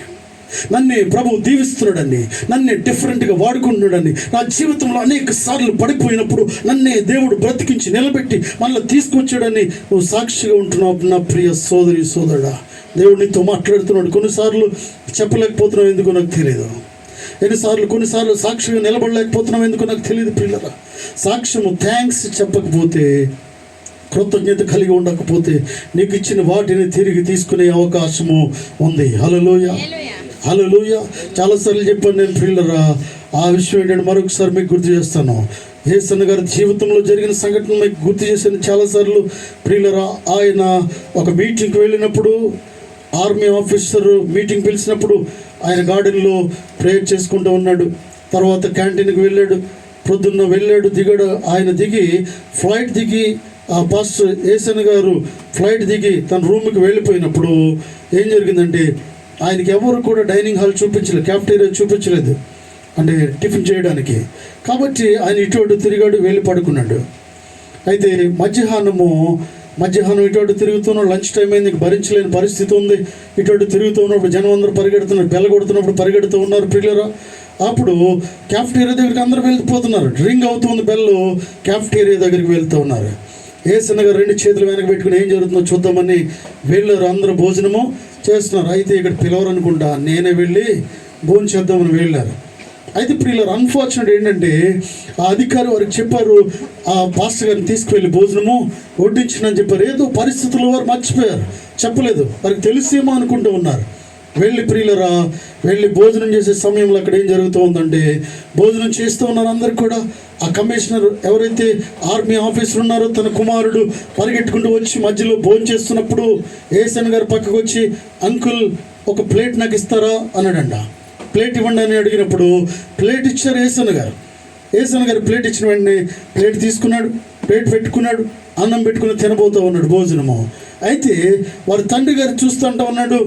నన్నే ప్రభువు దీవిస్తున్నాడని, నన్నే డిఫరెంట్గా వాడుకుంటున్నాడని, నా జీవితంలో అనేక సార్లు పడిపోయినప్పుడు నన్నే దేవుడు బ్రతికించి నిలబెట్టి మళ్ళీ తీసుకొచ్చాడని నువ్వు సాక్షిగా ఉంటున్నావు. నా ప్రియ సోదరి సోదరుడా, దేవుడు నీతో మాట్లాడుతున్నాడు. కొన్నిసార్లు చెప్పలేకపోతున్నావు, ఎందుకో నాకు తెలియదు. కొన్నిసార్లు సాక్షిగా నిలబడలేకపోతున్నావు, ఎందుకో నాకు తెలియదు. పిల్లరా, సాక్ష్యము థ్యాంక్స్ చెప్పకపోతే, కృతజ్ఞత కలిగి ఉండకపోతే నీకు ఇచ్చిన వాటిని తిరిగి తీసుకునే అవకాశము ఉంది. హల్లెలూయా. హల్లెలూయా. చాలాసార్లు చెప్పాను నేను ప్రియులరా. ఆ విషయం ఏంటంటే మరొకసారి మీకు గుర్తు చేస్తాను. యేసన్న గారి జీవితంలో జరిగిన సంఘటన మీకు గుర్తు చేశాను చాలాసార్లు ప్రియులరా. ఆయన ఒక మీటింగ్కి వెళ్ళినప్పుడు, ఆర్మీ ఆఫీసర్ మీటింగ్ పిలిచినప్పుడు ఆయన గార్డెన్లో ప్రేయర్ చేసుకుంటూ ఉన్నాడు. తర్వాత క్యాంటీన్కి వెళ్ళాడు. ప్రొద్దున్న వెళ్ళాడు, దిగాడు. ఆయన దిగి ఫ్లైట్ దిగి ఆ పాస్టర్ యేసన్న గారు ఫ్లైట్ దిగి తన రూమ్కి వెళ్ళిపోయినప్పుడు ఏం జరిగిందంటే, ఆయనకి ఎవరు కూడా డైనింగ్ హాల్ చూపించలేదు, క్యాఫ్టేరియా చూపించలేదు, అంటే టిఫిన్ చేయడానికి. కాబట్టి ఆయన ఇటు తిరిగాడు, వెళ్ళి పడుకున్నాడు. అయితే మధ్యాహ్నం ఇటు తిరుగుతున్నాడు. లంచ్ టైం అయింది, భరించలేని పరిస్థితి ఉంది. ఇటు తిరుగుతూ ఉన్నప్పుడు జనం అందరూ పరిగెడుతున్నారు, బెల్ల కొడుతున్నప్పుడు పరిగెడుతూ ఉన్నారు ప్రియులరా. అప్పుడు క్యాఫ్టేరియా దగ్గరికి అందరూ వెళ్ళిపోతున్నారు. రింగ్ అవుతుంది బెల్లు, క్యాఫ్టేరియా దగ్గరికి వెళ్తూ ఉన్నారు. యేసన్న గారు 2 చేతులు వెనక పెట్టుకుని ఏం జరుగుతుందో చూద్దామని వెళ్ళారు. అందరూ భోజనము చేస్తున్నారు. అయితే ఇక్కడ పిలవరనుకుంటా, నేనే వెళ్ళి భోజనం చేద్దామని వెళ్ళారు. అయితే ప్రియులారా, అన్ఫార్చునేట్ ఏంటంటే ఆ అధికారి వారికి చెప్పారు, ఆ పాస్టర్ గారిని తీసుకువెళ్ళి భోజనము వడ్డించినని చెప్పారు. ఏదో పరిస్థితుల్లో వారు మర్చిపోయారు, చెప్పలేదు. వారికి తెలిసేమో అనుకుంటూ ఉన్నారు. వెళ్ళి ప్రియులరా, వెళ్ళి భోజనం చేసే సమయంలో అక్కడ ఏం జరుగుతూ ఉందంటే, భోజనం చేస్తూ ఉన్నారు అందరికి కూడా. ఆ కమిషనర్ ఎవరైతే ఆర్మీ ఆఫీసర్ ఉన్నారో తన కుమారుడు పరిగెట్టుకుంటూ వచ్చి మధ్యలో భోజనం చేస్తున్నప్పుడు యేసన్న గారు పక్కకు వచ్చి, అంకుల్ ఒక ప్లేట్ నాకు ఇస్తారా అన్నాడంట. ప్లేట్ ఇవ్వండి అని అడిగినప్పుడు ప్లేట్ ఇచ్చారు యేసన్న గారు. యేసన్న గారు ప్లేట్ ఇచ్చిన వెంటనే ప్లేట్ తీసుకున్నాడు, ప్లేట్ పెట్టుకున్నాడు, అన్నం పెట్టుకుని తినబోతూ ఉన్నాడు భోజనము. అయితే వారి తండ్రి గారు చూస్తుంటా ఉన్నాడు,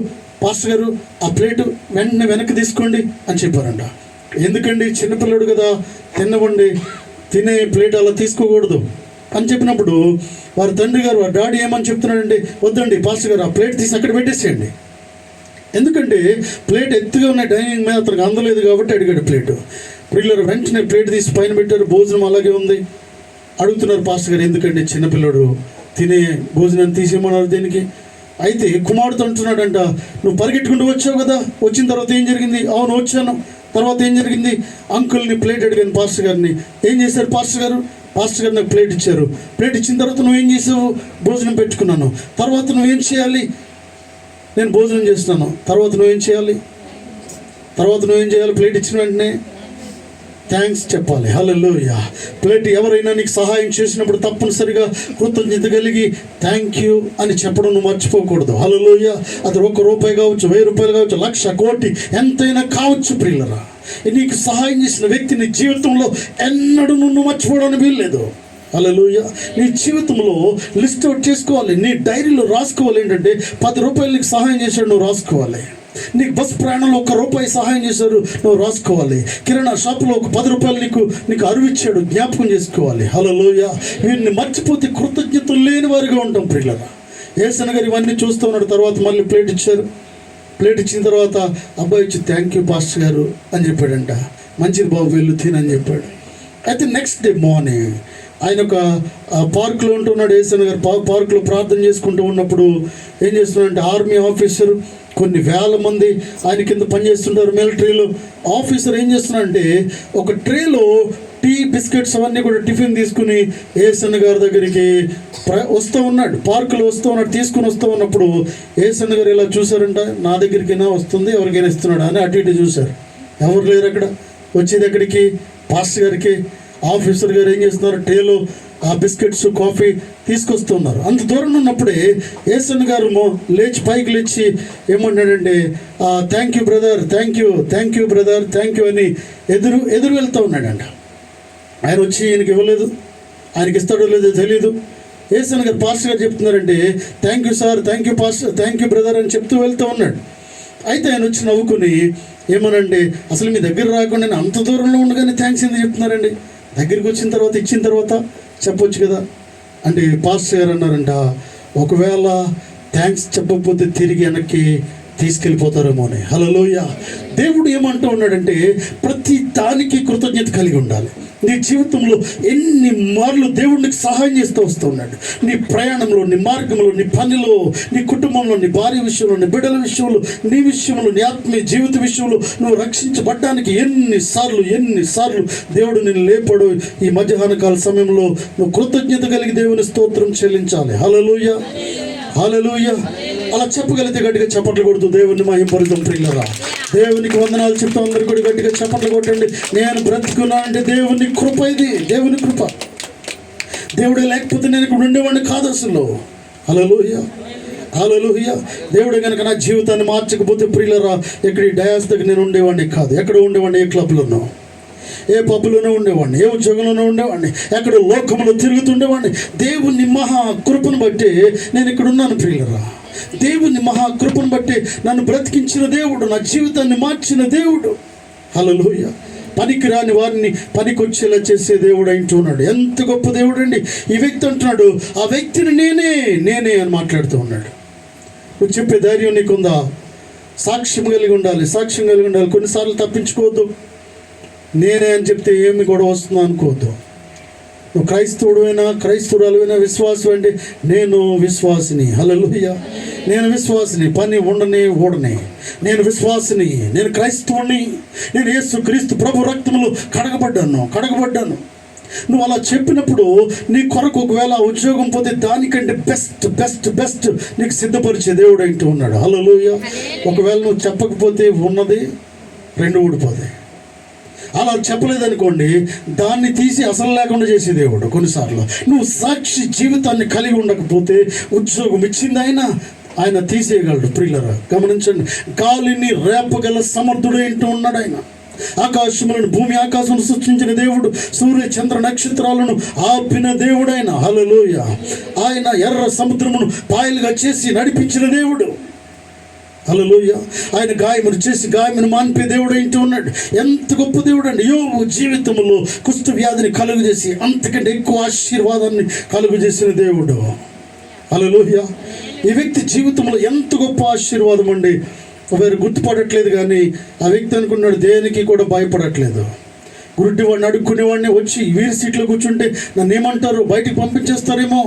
పాస్టర్ గారు ఆ ప్లేటు వెంటనే వెనక్కి తీసుకోండి అని చెప్పారంట. ఎందుకండి, చిన్నపిల్లడు కదా, తినవండి, తినే ప్లేట్ అలా తీసుకోకూడదు అని చెప్పినప్పుడు వారి తండ్రి గారు, వారి డాడీ ఏమని చెప్తున్నాడంటే, వద్దండి పాస్టర్ గారు ఆ ప్లేట్ తీసి అక్కడ పెట్టేసేయండి. ఎందుకంటే ప్లేట్ ఎత్తుగా ఉన్న డైనింగ్ మీద అతనికి అందలేదు కాబట్టి అడిగాడు ప్లేటు. పిల్లలు వెంటనే ప్లేట్ తీసి పైన పెట్టారు, భోజనం అలాగే ఉంది. అడుగుతున్నారు పాస్టర్ గారు, ఎందుకంటే చిన్నపిల్లడు తినే భోజనాన్ని తీసేయమన్నారు దేనికి? అయితే కుమారుడు అంటున్నాడంట, నువ్వు పరిగెట్టుకుంటూ వచ్చావు కదా, వచ్చిన తర్వాత ఏం జరిగింది? అవును వచ్చాను. తర్వాత ఏం జరిగింది? అంకుల్ని ప్లేట్ అడిగాను పాస్టర్ గారిని. ఏం చేశారు పాస్టర్ గారు? పాస్టర్ గారు నాకు ప్లేట్ ఇచ్చారు. ప్లేట్ ఇచ్చిన తర్వాత నువ్వేం చేసావు? భోజనం పెట్టుకున్నాను. తర్వాత నువ్వేం చేయాలి? నేను భోజనం చేస్తున్నాను. తర్వాత నువ్వేం చేయాలి? ప్లేట్ ఇచ్చిన వెంటనే థ్యాంక్స్ చెప్పాలి. హల్లెలూయా. ప్లేట్ ఎవరైనా నీకు సహాయం చేసినప్పుడు తప్పనిసరిగా కృతజ్ఞత కలిగి థ్యాంక్ యూ అని చెప్పడం నువ్వు మర్చిపోకూడదు. హల్లెలూయా. అది ₹1 కావచ్చు, 1000 రూపాయలు కావచ్చు, 1,00,000 కోటి ఎంతైనా కావచ్చు ప్రియులరా. నీకు సహాయం చేసిన వ్యక్తి నీ జీవితంలో ఎన్నడూ నువ్వు మర్చిపోవడానికి వీల్లేదు. హల్లెలూయా. నీ జీవితంలో లిస్ట్ అవుట్ చేసుకోవాలి, నీ డైరీలో రాసుకోవాలి. ఏంటంటే ₹10 నీకు సహాయం చేశాడు, నువ్వు రాసుకోవాలి. నీకు బస్ ప్రయాణంలో ₹1 సహాయం చేశారు, నువ్వు రాసుకోవాలి. కిరాణా షాపులో ఒక ₹10 నీకు అరువిచ్చాడు, జ్ఞాపకం చేసుకోవాలి. హల్లెలూయా. వీరిని మర్చిపోతే కృతజ్ఞతలు లేని వారిగా ఉంటాం ప్రియులరా. యేసన్న గారు ఇవన్నీ చూస్తూ ఉన్నాడు. తర్వాత మళ్ళీ ప్లేట్ ఇచ్చారు. ప్లేట్ ఇచ్చిన తర్వాత అబ్బాయి ఇచ్చి థ్యాంక్ యూ పాస్టర్ గారు అని చెప్పాడంట. మంచిది బాబు, వెళ్ళు తినని చెప్పాడు. అయితే నెక్స్ట్ డే మార్నింగ్ ఆయన ఒక పార్కులో ఉంటున్నాడు. యేసన్న గారు పార్కులో ప్రార్థన చేసుకుంటూ ఉన్నప్పుడు ఏం చేస్తున్నాడంటే, ఆర్మీ ఆఫీసర్ కొన్ని వేల మంది ఆయన కింద పనిచేస్తుంటారు మిలిటరీలో. ఆఫీసర్ ఏం చేస్తున్నాడంటే ఒక ట్రేలో టీ, బిస్కెట్స్ అవన్నీ కూడా టిఫిన్ తీసుకుని యేసన్న గారి దగ్గరికి వస్తూ ఉన్నాడు. పార్కులో వస్తూ ఉన్నాడు, తీసుకుని వస్తూ ఉన్నప్పుడు యేసన్న గారు ఇలా చూసారంట, నా దగ్గరికైనా వస్తుంది, ఎవరికైనా ఇస్తున్నాడు అని అటు ఇటు చూశారు. ఎవరు లేరు అక్కడ. వచ్చేది ఎక్కడికి? పాస్టర్ గారికి. ఆఫీసర్ గారు ఏం చేస్తున్నారు, ట్రేలో ఆ బిస్కెట్స్, కాఫీ తీసుకొస్తున్నారు. అంత దూరం ఉన్నప్పుడే యేసన్న గారు లేచి పైకి లేచి ఏమన్నాడంటే, thank you brother, thank you brother, thank you అని ఎదురు వెళ్తూ ఉన్నాడంట. ఆయన వచ్చి ఈయనకి ఇవ్వలేదు, ఆయనకి ఇస్తాడో లేదో తెలియదు. యేసన్న గారు పాస్టర్ గారు చెప్తున్నారంటే, thank you sir, thank you pastor, thank you brother అని చెప్తూ వెళ్తూ ఉన్నాడు. అయితే ఆయన వచ్చి నవ్వుకుని ఏమనండి, అసలు మీ దగ్గర రాకుండా నేను అంత దూరంలో ఉండగానే థ్యాంక్స్ ఎందుకు చెప్తున్నారండి? దగ్గరికి వచ్చిన తర్వాత ఇచ్చిన తర్వాత చెప్పొచ్చు కదా అంటే పాస్టర్ గారు అన్నారంట, ఒకవేళ థ్యాంక్స్ చెప్పకపోతే తిరిగి వెనక్కి తీసుకెళ్ళిపోతారేమో అని. హల్లెలూయా. దేవుడు ఏమంటూ ఉన్నాడంటే, ప్రతి దానికి కృతజ్ఞత కలిగి ఉండాలి. నీ జీవితంలో ఎన్ని మార్లు దేవుడికి సహాయం చేస్తూ వస్తూ ఉన్నాడు. నీ ప్రయాణంలో, నీ మార్గంలో, నీ పనిలో, నీ కుటుంబంలో, నీ భార్య విషయంలో, నీ బిడ్డల విషయంలో, నీ విషయంలో, నీ ఆత్మీయ జీవిత విషయంలో నువ్వు రక్షించబడ్డానికి ఎన్నిసార్లు దేవుడు నిన్ను లేపాడు. ఈ మధ్యాహ్న కాల సమయంలో నువ్వు కృతజ్ఞత కలిగి దేవుని స్తోత్రం చెల్లించాలి. హల్లెలూయా, హల్లెలూయా. అలా చెప్పగలిగితే గట్టిగా చప్పట్లు కొడుతూ దేవుని మహిమపరుద్దాం ప్రియులారా. దేవునికి వందనాలు చెప్తా. అందరు కూడా గట్టిగా చప్పట్లు కొట్టండి. నేను బ్రతుకున్నా అంటే దేవుని కృప, ఇది దేవుని కృప. దేవుడే లేకపోతే నేను ఇక్కడ ఉండేవాడిని కాదు అసలు. హల్లెలూయా, హల్లెలూయా. దేవుడే కనుక నా జీవితాన్ని మార్చకపోతే ప్రియులరా, ఇక్కడ ఈ డయాస్ దగ్గర నేను ఉండేవాడిని కాదు. ఎక్కడ ఉండేవాడిని? ఏ క్లబ్లోనో, ఏ పబ్బులోనే ఉండేవాడిని, ఏ ఉద్యోగంలోనే ఉండేవాడిని, ఎక్కడ లోకంలో తిరుగుతుండేవాడిని. దేవుని మహా కృపను బట్టి నేను ఇక్కడ ఉన్నాను ప్రియులరా. దేవుని మహా కృపను బట్టి నన్ను బ్రతికించిన దేవుడు, నా జీవితాన్ని మార్చిన దేవుడు. హల్లెలూయా. పనికిరాని వారిని పనికొచ్చేలా చేసే దేవుడు అంటున్నాడు. ఎంత గొప్ప దేవుడు అండి ఈ వ్యక్తి. అంటున్నాడు, ఆ వ్యక్తిని నేనే అని మాట్లాడుతూ ఉన్నాడు. నువ్వు చెప్పే ధైర్యం నీకుందా? సాక్ష్యం కలిగి ఉండాలి, సాక్ష్యం కలిగి ఉండాలి. కొన్నిసార్లు తప్పించుకోవద్దు. నేనే అని చెప్తే ఏమి గొడవ వస్తుందో అనుకోవద్దు. నువ్వు క్రైస్తవుడైనా క్రైస్తవురాలువైనా విశ్వాసం అంటే నేను విశ్వాసిని. హల్లెలూయా. నేను విశ్వాసిని, పని ఉండని ఓడని. నేను విశ్వాసిని, నేను క్రైస్తవుని, నేను యేసు క్రీస్తు ప్రభు రక్తములో కడగబడ్డాను. నువ్వు అలా చెప్పినప్పుడు నీ కొరకు ఒకవేళ ఉద్యోగం పోతే దానికంటే బెస్ట్ బెస్ట్ బెస్ట్ నీకు సిద్ధపరిచే దేవుడు అంటూ ఉన్నాడు. హల్లెలూయా. ఒకవేళ నువ్వు చెప్పకపోతే ఉన్నది రెండు ఊడిపోతాయి. అలా చెప్పలేదనుకోండి, దాన్ని తీసి అసలు లేకుండా చేసే దేవుడు. కొన్నిసార్లు నువ్వు సాక్షి జీవితాన్ని కలిగి ఉండకపోతే ఉద్యోగం ఇచ్చింది ఆయన తీసేయగలడు. ప్రియులరా గమనించండి, గాలిని రేపగల సమర్థుడు ఏంటో ఉన్నాడు ఆయన. ఆకాశములను, భూమి ఆకాశం సృష్టించిన దేవుడు, సూర్య చంద్ర నక్షత్రాలను ఆపిన దేవుడైన. హల్లెలూయా. ఆయన ఎర్ర సముద్రమును పాయలుగా చేసి నడిపించిన దేవుడు. హల్లెలూయా. ఆయన గాయమును చేసి గాయమును మాన్పే దేవుడు ఏంటో ఉన్నాడు. ఎంత గొప్ప దేవుడు అండి. యోబు జీవితంలో కుష్ఠ వ్యాధిని కలుగు చేసి అంతకంటే ఎక్కువ ఆశీర్వాదాన్ని కలుగు చేసిన దేవుడు. హల్లెలూయా. ఈ వ్యక్తి జీవితంలో ఎంత గొప్ప ఆశీర్వాదం అండి. వేరు గుర్తుపడట్లేదు, కానీ ఆ వ్యక్తి అనుకున్నాడు దేనికి కూడా భయపడట్లేదు. గురుడ్డివాడిని అడుక్కునేవాడిని వచ్చి వీరి సీట్లో కూర్చుంటే నన్ను ఏమంటారు, బయటికి పంపించేస్తారేమో,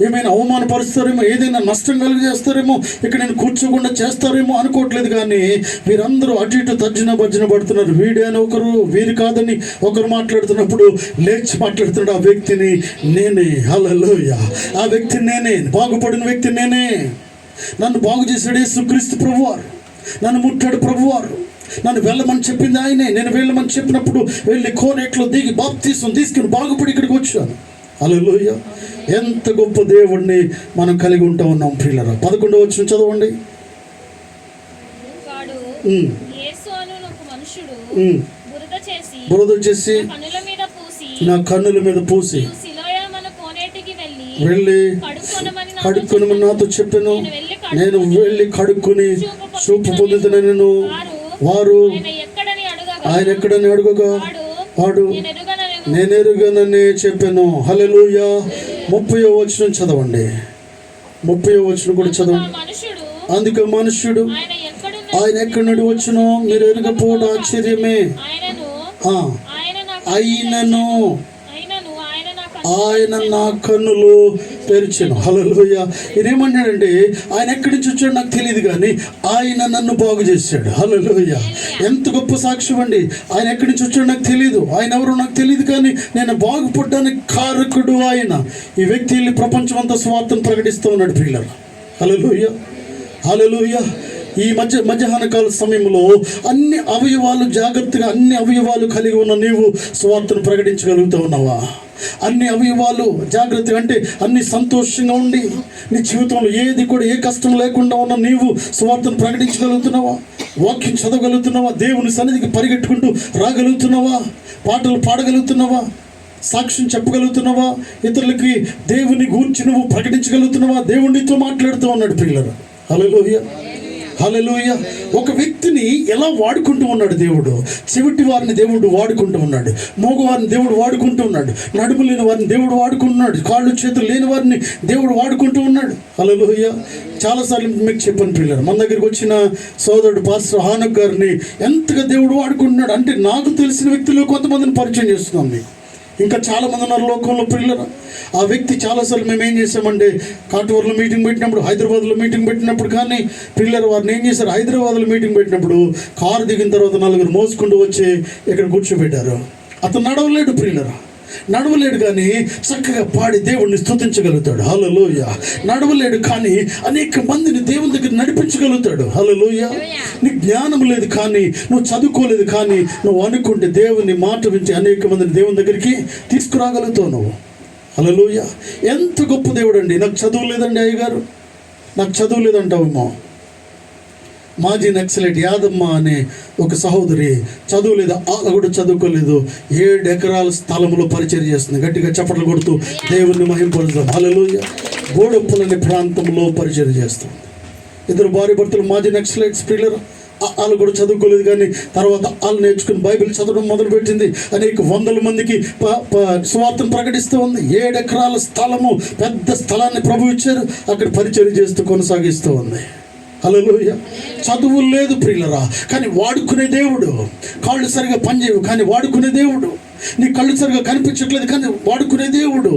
ఏమైనా అవమానపరుస్తారేమో, ఏదైనా నష్టం కలిగజేస్తారేమో, ఇక్కడ నేను కూర్చోకుండా చేస్తారేమో అనుకోవట్లేదు. కానీ వీరందరూ అటు ఇటు తర్జన పడుతున్నారు. వీడే అని ఒకరు, వీరు కాదని ఒకరు మాట్లాడుతున్నప్పుడు లేచి మాట్లాడుతున్నాడు, ఆ వ్యక్తిని నేనే. హల్లెలూయా. ఆ వ్యక్తి నేనే, బాగుపడిన వ్యక్తి నేనే. నన్ను బాగు చేశాడు యేసుక్రీస్తు ప్రభువారు, నన్ను ముట్టాడు ప్రభువారు, నన్ను వెళ్ళమని చెప్పింది ఆయనే. నేను వెళ్ళమని చెప్పినప్పుడు వెళ్ళి కోనేట్లో దిగి బాప్తీసం తీసుకుని బాగుపడి ఇక్కడికి వచ్చాను. హల్లెలూయా. ఎంత గొప్ప దేవుణ్ణి మనం కలిగి ఉంటా ఉన్నాం ప్రియులారా. 11వ వచనం చదవండి. బురద చేసి నా కన్నుల మీద పూసి వెళ్ళి కడుక్కొనమని నాతో చెప్పాను. నేను వెళ్ళి కడుక్కొని చూపు పొందుతున్నాను. వారు ఆయన ఎక్కడని అడుగగా వాడు నేనెరుగనని చెప్పాను. హల్లెలూయా. 30వ వచనం చదవండి. 30వ వచనం కూడా చదవండి. అందుకే మనుష్యుడు ఆయన ఎక్కడి నుండి వచ్చునో మీరు ఎరుగపోవడం ఆశ్చర్యమే. ఆయన నా కన్నులు తెరిచాను. హల్లెలూయా. ఇదేమన్నాడంటే ఆయన ఎక్కడి నుంచి వచ్చాడు నాకు తెలియదు, కానీ ఆయన నన్ను బాగు చేశాడు. హల్లెలూయా. ఎంత గొప్ప సాక్ష్యం అండి. ఆయన ఎక్కడి నుంచి వచ్చాడు నాకు తెలియదు, ఆయన ఎవరో నాకు తెలియదు, కానీ నేను బాగుపడ్డానికి కారకుడు ఆయన. ఈ వ్యక్తి వెళ్ళి ప్రపంచం అంతా స్వార్థను ప్రకటిస్తూ ఉన్నాడు ప్రియులారా. హల్లెలూయా, హల్లెలూయా. ఈ మధ్యాహ్న కాల సమయంలో అన్ని అవయవాలు జాగ్రత్తగా, అన్ని అవయవాలు కలిగి ఉన్న నీవు స్వార్థను ప్రకటించగలుగుతూ ఉన్నావా? అన్ని అవయవాలు జాగ్రత్తగా అంటే అన్ని సంతోషంగా ఉండి నీ జీవితంలో ఏది కూడా ఏ కష్టం లేకుండా ఉన్న నీవు స్వార్థను ప్రకటించగలుగుతున్నావా? వాక్యం చదవగలుగుతున్నావా? దేవుని సన్నిధికి పరిగెట్టుకుంటూ రాగలుగుతున్నావా? పాటలు పాడగలుగుతున్నావా? సాక్ష్యం చెప్పగలుగుతున్నావా? ఇతరులకి దేవుని గూర్చి నువ్వు ప్రకటించగలుగుతున్నావా? దేవునితో మాట్లాడుతూ ఉన్నాడు ప్రియులారా. హల్లెలూయా, హల్లెలూయా. ఒక వ్యక్తిని ఎలా వాడుకుంటూ ఉన్నాడు దేవుడు. చెవిటి వారిని దేవుడు వాడుకుంటూ ఉన్నాడు, మోగవారిని దేవుడు వాడుకుంటూ ఉన్నాడు, నడుము లేని వారిని దేవుడు వాడుకుంటున్నాడు, కాళ్ళు చేతులు లేని వారిని దేవుడు వాడుకుంటూ ఉన్నాడు. హల్లెలూయా. చాలాసార్లు మీకు చెప్పాను పిల్లలు, మన దగ్గరికి వచ్చిన సోదరుడు పాస్టర్ హానక్ గారిని ఎంతగా దేవుడు వాడుకుంటున్నాడు అంటే, నాకు తెలిసిన వ్యక్తులు కొంతమందిని పరిచయం చేస్తున్నాం మీకు. ఇంకా చాలామంది ఉన్నారు లోకంలో పిల్లలు. ఆ వ్యక్తి చాలాసార్లు మేము ఏం చేసామంటే, కాటూరులో మీటింగ్ పెట్టినప్పుడు, హైదరాబాద్లో మీటింగ్ పెట్టినప్పుడు, కానీ పిల్లలు వారిని ఏం చేశారు, హైదరాబాద్లో మీటింగ్ పెట్టినప్పుడు కారు దిగిన తర్వాత 4 మోసుకుంటూ వచ్చి ఇక్కడ కూర్చోబెట్టారు. అతను నడవలేడు పిల్లలు. నడవలేడు కానీ చక్కగా పాడి దేవుణ్ణి స్తుతించగలుగుతాడు. హల్లెలూయా. నడవలేడు కానీ అనేక మందిని దేవుని దగ్గర నడిపించగలుగుతాడు. హల్లెలూయా. నీకు జ్ఞానం లేదు కానీ, నువ్వు చదువుకోలేదు కానీ, నువ్వు అనుకుంటే దేవుని మాట వించి అనేక మందిని దేవుని దగ్గరికి తీసుకురాగలుగుతావు నువ్వు. హల్లెలూయా. ఎంత గొప్ప దేవుడు అండి. నాకు చదువు లేదండి అయ్యగారు, నాకు చదువు లేదంటావేమో. మాజీ నక్సలైట్ యాదమ్మ అనే ఒక సహోదరి చదువులేదు, ఆమె కూడా చదువుకోలేదు, 7 ఎకరాల స్థలంలో పరిచర్య చేస్తుంది. గట్టిగా చప్పట్లు కొడుతూ దేవుణ్ణి మహింపరుస్తాం. హల్లెలూయా. గోడొప్పులనే ప్రాంతంలో పరిచర్య చేస్తుంది. 2 భార్య భర్తలు మాజీ నక్సలైట్స్ పిల్లలు. వాళ్ళు కూడా చదువుకోలేదు కానీ తర్వాత వాళ్ళు నేర్చుకుని బైబిల్ చదవడం మొదలుపెట్టింది. అనేక వందల మందికి సువార్తను ప్రకటిస్తూ ఉంది. 7 ఎకరాల స్థలము, పెద్ద స్థలాన్ని ప్రభు ఇచ్చారు. అక్కడ పరిచర్య చేస్తూ కొనసాగిస్తూ ఉంది. హల్లెలూయా. చదువు లేదు ప్రియులరా, కానీ వాడుకునే దేవుడు. కాళ్ళు సరిగా పనిచేయవు కానీ వాడుకునే దేవుడు. నీ కళ్ళు సరిగా కనిపించట్లేదు కానీ వాడుకునే దేవుడు.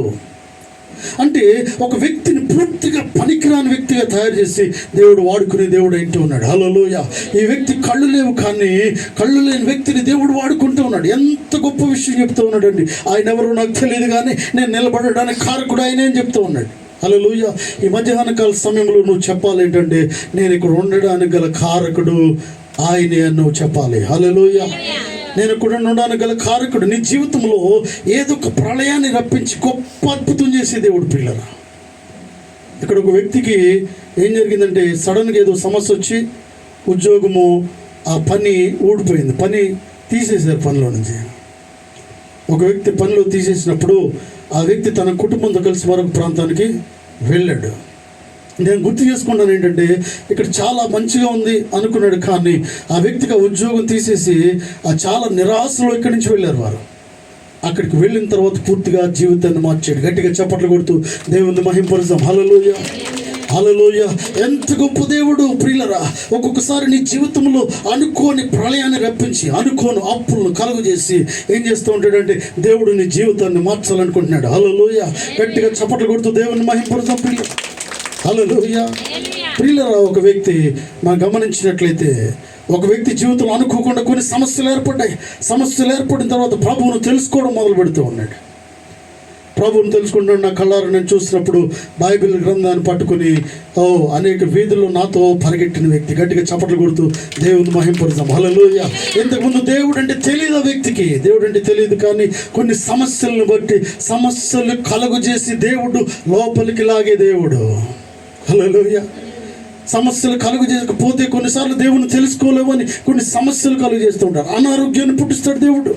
అంటే ఒక వ్యక్తిని పూర్తిగా పనికిరాని వ్యక్తిగా తయారు చేసి దేవుడు వాడుకునే దేవుడు అంటూ ఉన్నాడు. హల్లెలూయా. ఈ వ్యక్తి కళ్ళు లేవు కానీ కళ్ళు లేని వ్యక్తిని దేవుడు వాడుకుంటూ ఉన్నాడు. ఎంత గొప్ప విషయం చెప్తూ ఉన్నాడు అండి. ఆయన ఎవరో నాకు తెలియదు కానీ నేను నిలబడడానికి కారకుడు ఆయనే అని చెప్తూ ఉన్నాడు. హల్లెలూయా. ఈ మధ్యాహ్న కాల సమయంలో నువ్వు చెప్పాలి ఏంటంటే, నేను ఇక్కడ ఉండడానికి గల కారకుడు ఆయనే అని నువ్వు చెప్పాలి. హల్లెలూయా. నేను కూడా ఉండడానికి గల కారకుడు. నీ జీవితంలో ఏదో ఒక ప్రళయాన్ని రప్పించి గొప్ప అద్భుతం చేసే దేవుడు పిల్లరా. ఇక్కడ ఒక వ్యక్తికి ఏం జరిగిందంటే, సడన్గా ఏదో సమస్య వచ్చి ఉద్యోగము, ఆ పని ఊడిపోయింది, పని తీసేశారు పనిలో నుంచి. ఒక వ్యక్తి పనిలో తీసేసినప్పుడు ఆ వ్యక్తి తన కుటుంబంతో కలిసి మరొక ప్రాంతానికి వెళ్ళాడు. నేను గుర్తు చేసుకున్నాను ఏంటంటే, ఇక్కడ చాలా మంచిగా ఉంది అనుకున్నాడు కానీ ఆ వ్యక్తికి ఆ ఉద్యోగం తీసేసి చాలా నిరాశలో ఇక్కడి నుంచి వెళ్ళారు వారు. అక్కడికి వెళ్ళిన తర్వాత పూర్తిగా జీవితాన్ని మార్చాడు. గట్టిగా చప్పట్లు కొడుతూ దేవుని మహింపరుస్తాం. హల్లెలూయా. హల్లెలూయా. ఎంత గొప్ప దేవుడు ప్రియులరా. ఒక్కొక్కసారి నీ జీవితంలో అనుకోని ప్రళయాన్ని రప్పించి అనుకోని అప్పులను కలుగు చేసి ఏం చేస్తూ ఉంటాడంటే, దేవుడు నీ జీవితాన్ని మార్చాలనుకుంటున్నాడు. హల్లెలూయా. గట్టిగా చప్పట్లు కొడుతూ దేవుని మహింపరుస్తాం ప్రియులు. హల్లెలూయా. ప్రియులరా, ఒక వ్యక్తి మనం గమనించినట్లయితే, ఒక వ్యక్తి జీవితంలో అనుకోకుండా కొన్ని సమస్యలు ఏర్పడ్డాయి. సమస్యలు ఏర్పడిన తర్వాత ప్రభువును తెలుసుకోవడం మొదలు పెడుతూ ఉన్నాడు. ప్రభువుని తెలుసుకుంటున్నాడు. నా కళ్ళారా నేను చూసినప్పుడు బైబిల్ గ్రంథాన్ని పట్టుకుని అనేక వీధుల్లో నాతో పరిగెట్టిన వ్యక్తి. గట్టిగా చప్పట్లు కొడుతూ దేవుని మహింపరుస్తాం. హల్లెలూయా. ఇంతకుముందు దేవుడు అంటే తెలియదు ఆ వ్యక్తికి, దేవుడు అంటే తెలియదు కానీ కొన్ని సమస్యలను బట్టి సమస్యలు కలుగు చేసి దేవుడు లోపలికి లాగే దేవుడు. హల్లెలూయా. సమస్యలు కలుగు చేయకపోతే కొన్నిసార్లు దేవుని తెలుసుకోలేమని కొన్ని సమస్యలు కలుగు చేస్తూ ఉంటారు. అనారోగ్యాన్ని పుట్టిస్తాడు దేవుడు.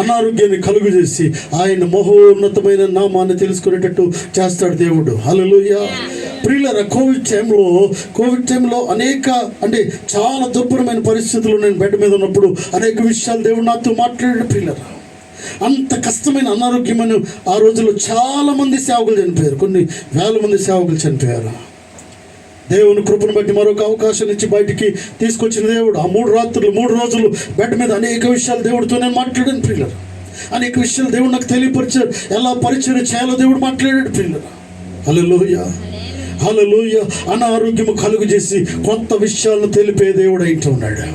అనారోగ్యాన్ని కలుగు చేసి ఆయన మహోన్నతమైన నామాన్ని తెలుసుకునేటట్టు చేస్తాడు దేవుడు. హల్లెలూయా. ప్రియులరా, కోవిడ్ టైంలో అనేక అంటే చాలా దుర్భరమైన పరిస్థితులు నేను బెడ్ మీద ఉన్నప్పుడు అనేక విషయాలు దేవుడు నాతో మాట్లాడాడు. ప్రియులరా, అంత కష్టమైన అనారోగ్యమైన ఆ రోజుల్లో చాలామంది సేవకులు చనిపోయారు. కొన్ని వేల మంది సేవకులు చనిపోయారు. దేవుని కృపను బట్టి మరొక అవకాశం ఇచ్చి బయటికి తీసుకొచ్చిన దేవుడు. ఆ 3 రాత్రులు 3 రోజులు బెడ్ మీద అనేక విషయాలు దేవుడితో నేను మాట్లాడాను ప్రియులరు. అనేక విషయాలు దేవుడు నాకు తెలియపరిచారు. ఎలా పరిచయం చేయాలో దేవుడు మాట్లాడాడు ప్రియులరు. హల్లెలూయా. హల్లెలూయా. అనారోగ్యము కలుగు చేసి కొత్త విషయాలను తెలిపే దేవుడు అంటూ ఉన్నాడు.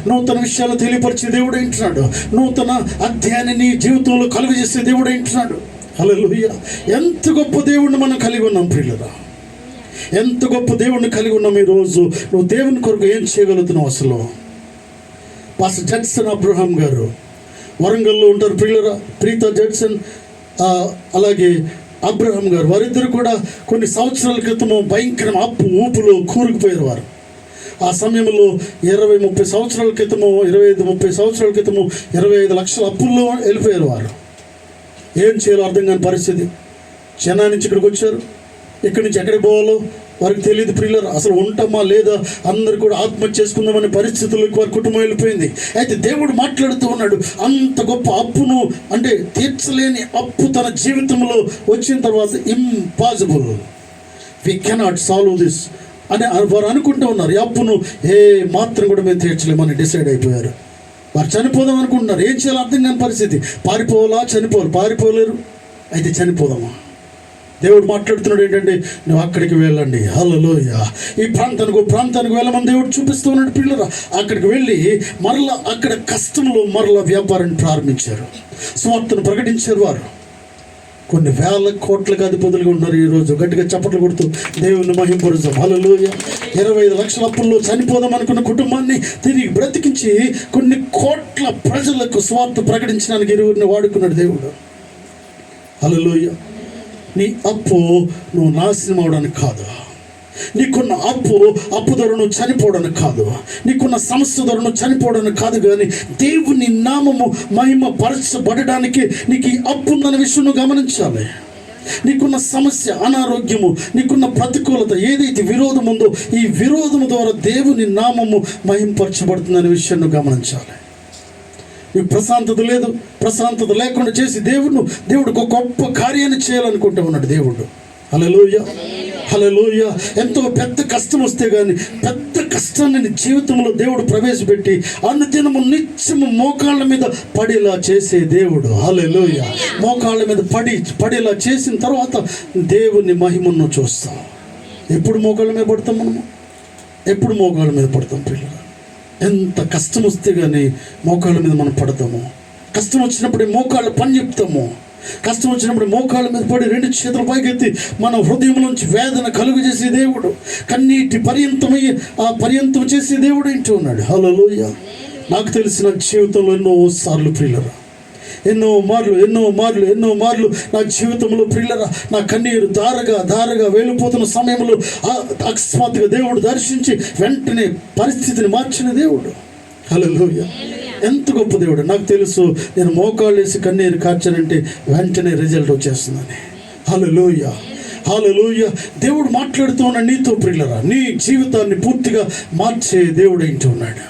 నూతన విషయాలు తెలియపరిచే దేవుడు అంటున్నాడు. నూతన అధ్యాయాన్ని నీ జీవితంలో కలుగు చేసే దేవుడు అంటున్నాడు. హల్లెలూయా. ఎంత గొప్ప దేవుడిని మనం కలిగి ఉన్నాం ప్రియులరా. ఎంత గొప్ప దేవుడిని కలిగి ఉన్నాం. ఈరోజు నువ్వు దేవుని కొరకు ఏం చేయగలుగుతున్నావు అసలు? పాస్టర్ జడ్సన్ అబ్రహాం గారు వరంగల్లో ఉంటారు ప్రియులరా. ప్రీత జడ్సన్ అలాగే అబ్రహాం గారు, వారిద్దరు కూడా కొన్ని సంవత్సరాల క్రితము భయంకర అప్పు ఊపులో కూరుకుపోయారు వారు. ఆ సమయంలో 20-30 సంవత్సరాల క్రితము 25-30 సంవత్సరాల క్రితము 25 లక్షల అప్పుల్లో వెళ్ళిపోయారు వారు. ఏం చేయాలో అర్థం కాని పరిస్థితి. చెన్నై నుంచి ఇక్కడికి వచ్చారు. ఇక్కడి నుంచి ఎక్కడికి పోవాలో వారికి తెలియదు ప్రియులరు. అసలు ఉంటామా లేదా, అందరు కూడా ఆత్మహత్య చేసుకుందామనే పరిస్థితుల్లోకి వారి కుటుంబం వెళ్ళిపోయింది. అయితే దేవుడు మాట్లాడుతూ ఉన్నాడు. అంత గొప్ప అప్పును అంటే తీర్చలేని అప్పు తన జీవితంలో వచ్చిన తర్వాత impossible, we cannot solve this అని వారు అనుకుంటూ ఉన్నారు. ఈ అప్పును ఏ మాత్రం కూడా మేము తీర్చలేమని డిసైడ్ అయిపోయారు. వారు చనిపోదాం అనుకుంటున్నారు. ఏం చేయాలో అర్థం కాని పరిస్థితి. పారిపోవాలా, చనిపోవాలి. పారిపోలేరు. అయితే చనిపోదామా? దేవుడు మాట్లాడుతున్నాడు ఏంటంటే, నువ్వు అక్కడికి వెళ్ళండి. హల్లెలూయా. ఈ ప్రాంతానికి వెళ్ళమని దేవుడు చూపిస్తూ ఉన్నాడు. పిల్లలు అక్కడికి వెళ్ళి మరలా అక్కడ కష్టంలో మరలా వ్యాపారాన్ని ప్రారంభించారు, సువార్తను ప్రకటించారు. వారు కొన్ని వేల కోట్లకు అధిపతులుగా ఉన్నారు. ఈరోజు గట్టిగా చప్పట్లు కొడుతూ దేవుని మహింపరుస్తాం. హల్లెలూయా. 25 లక్షల అప్పుల్లో చనిపోదాం అనుకున్న కుటుంబాన్ని తిరిగి బ్రతికించి కొన్ని కోట్ల ప్రజలకు స్వార్థ ప్రకటించడానికి ఇరువురిని వాడుకున్నాడు దేవుడు. హల్లెలూయా. నీ అప్పు నువ్వు నాశనం అవడానికి కాదు, నీకున్న అప్పు ద్వారా నువ్వు చనిపోవడానికి కాదు, నీకున్న సమస్య ద్వారా నువ్వు చనిపోవడానికి కాదు, కానీ దేవుని నామము మహిమ పరచబడడానికి నీకు ఈ అప్పు ఉందన్న విషయం నువ్వు గమనించాలి. నీకున్న సమస్య, అనారోగ్యము, నీకున్న ప్రతికూలత, ఏదైతే విరోధం ఉందో ఈ విరోధము ద్వారా దేవుని నామము మహింపరచబడుతుందనే విషయం నువ్వు గమనించాలి. నీకు ప్రశాంతత లేదు, ప్రశాంతత లేకుండా చేసి దేవుడికి ఒక గొప్ప కార్యాన్ని చేయాలనుకుంటూ ఉన్నాడు దేవుడు. హల్లెలూయా. హల్లెలూయా. ఎంతో పెద్ద కష్టం వస్తే కానీ పెద్ద కష్టాన్ని నీ జీవితంలో దేవుడు ప్రవేశపెట్టి అనుదినము నిత్యము మోకాళ్ళ మీద పడేలా చేసే దేవుడు. హల్లెలూయా. మోకాళ్ళ మీద పడేలా చేసిన తర్వాత దేవుని మహిమను చూస్తాం. ఎప్పుడు మోకాళ్ళ మీద పడతాం మనము? ఎప్పుడు మోకాళ్ళ మీద పడతాం పిల్లలు? ఎంత కష్టం వస్తే కానీ మోకాళ్ళ మీద మనం పడతాము. కష్టం వచ్చినప్పుడే మోకాళ్ళ పని చెప్తాము. కష్టం వచ్చినప్పుడు మోకాళ్ళ మీద పడి 2 చేతుల పైకెత్తి మన హృదయంలోంచి వేదన కలుగు చేసే దేవుడు, కన్నీటి పర్యంతం చేసే దేవుడు ఏంటో ఉన్నాడు. హల్లెలూయా. నాకు తెలిసిన జీవితంలో ఎన్నోసార్లు ప్రియులరా, ఎన్నో మార్లు నా జీవితంలో ప్రియులరా, నా కన్నీరు ధారగా వెళ్ళిపోతున్న సమయంలో అకస్మాత్తుగా దేవుడు దర్శించి వెంటనే పరిస్థితిని మార్చిన దేవుడు. హల్లెలూయా. ఎంత గొప్ప దేవుడు. నాకు తెలుసు, నేను మోకాళ్ళు వేసి కన్నీరు కార్చానంటే వెంటనే రిజల్ట్ వచ్చేస్తుందని. హల్లెలూయా. హల్లెలూయా. దేవుడు మాట్లాడుతూ ఉన్నాడు నీతో ప్రియులరా. నీ జీవితాన్ని పూర్తిగా మార్చే దేవుడు ఏంటో ఉన్నాడు.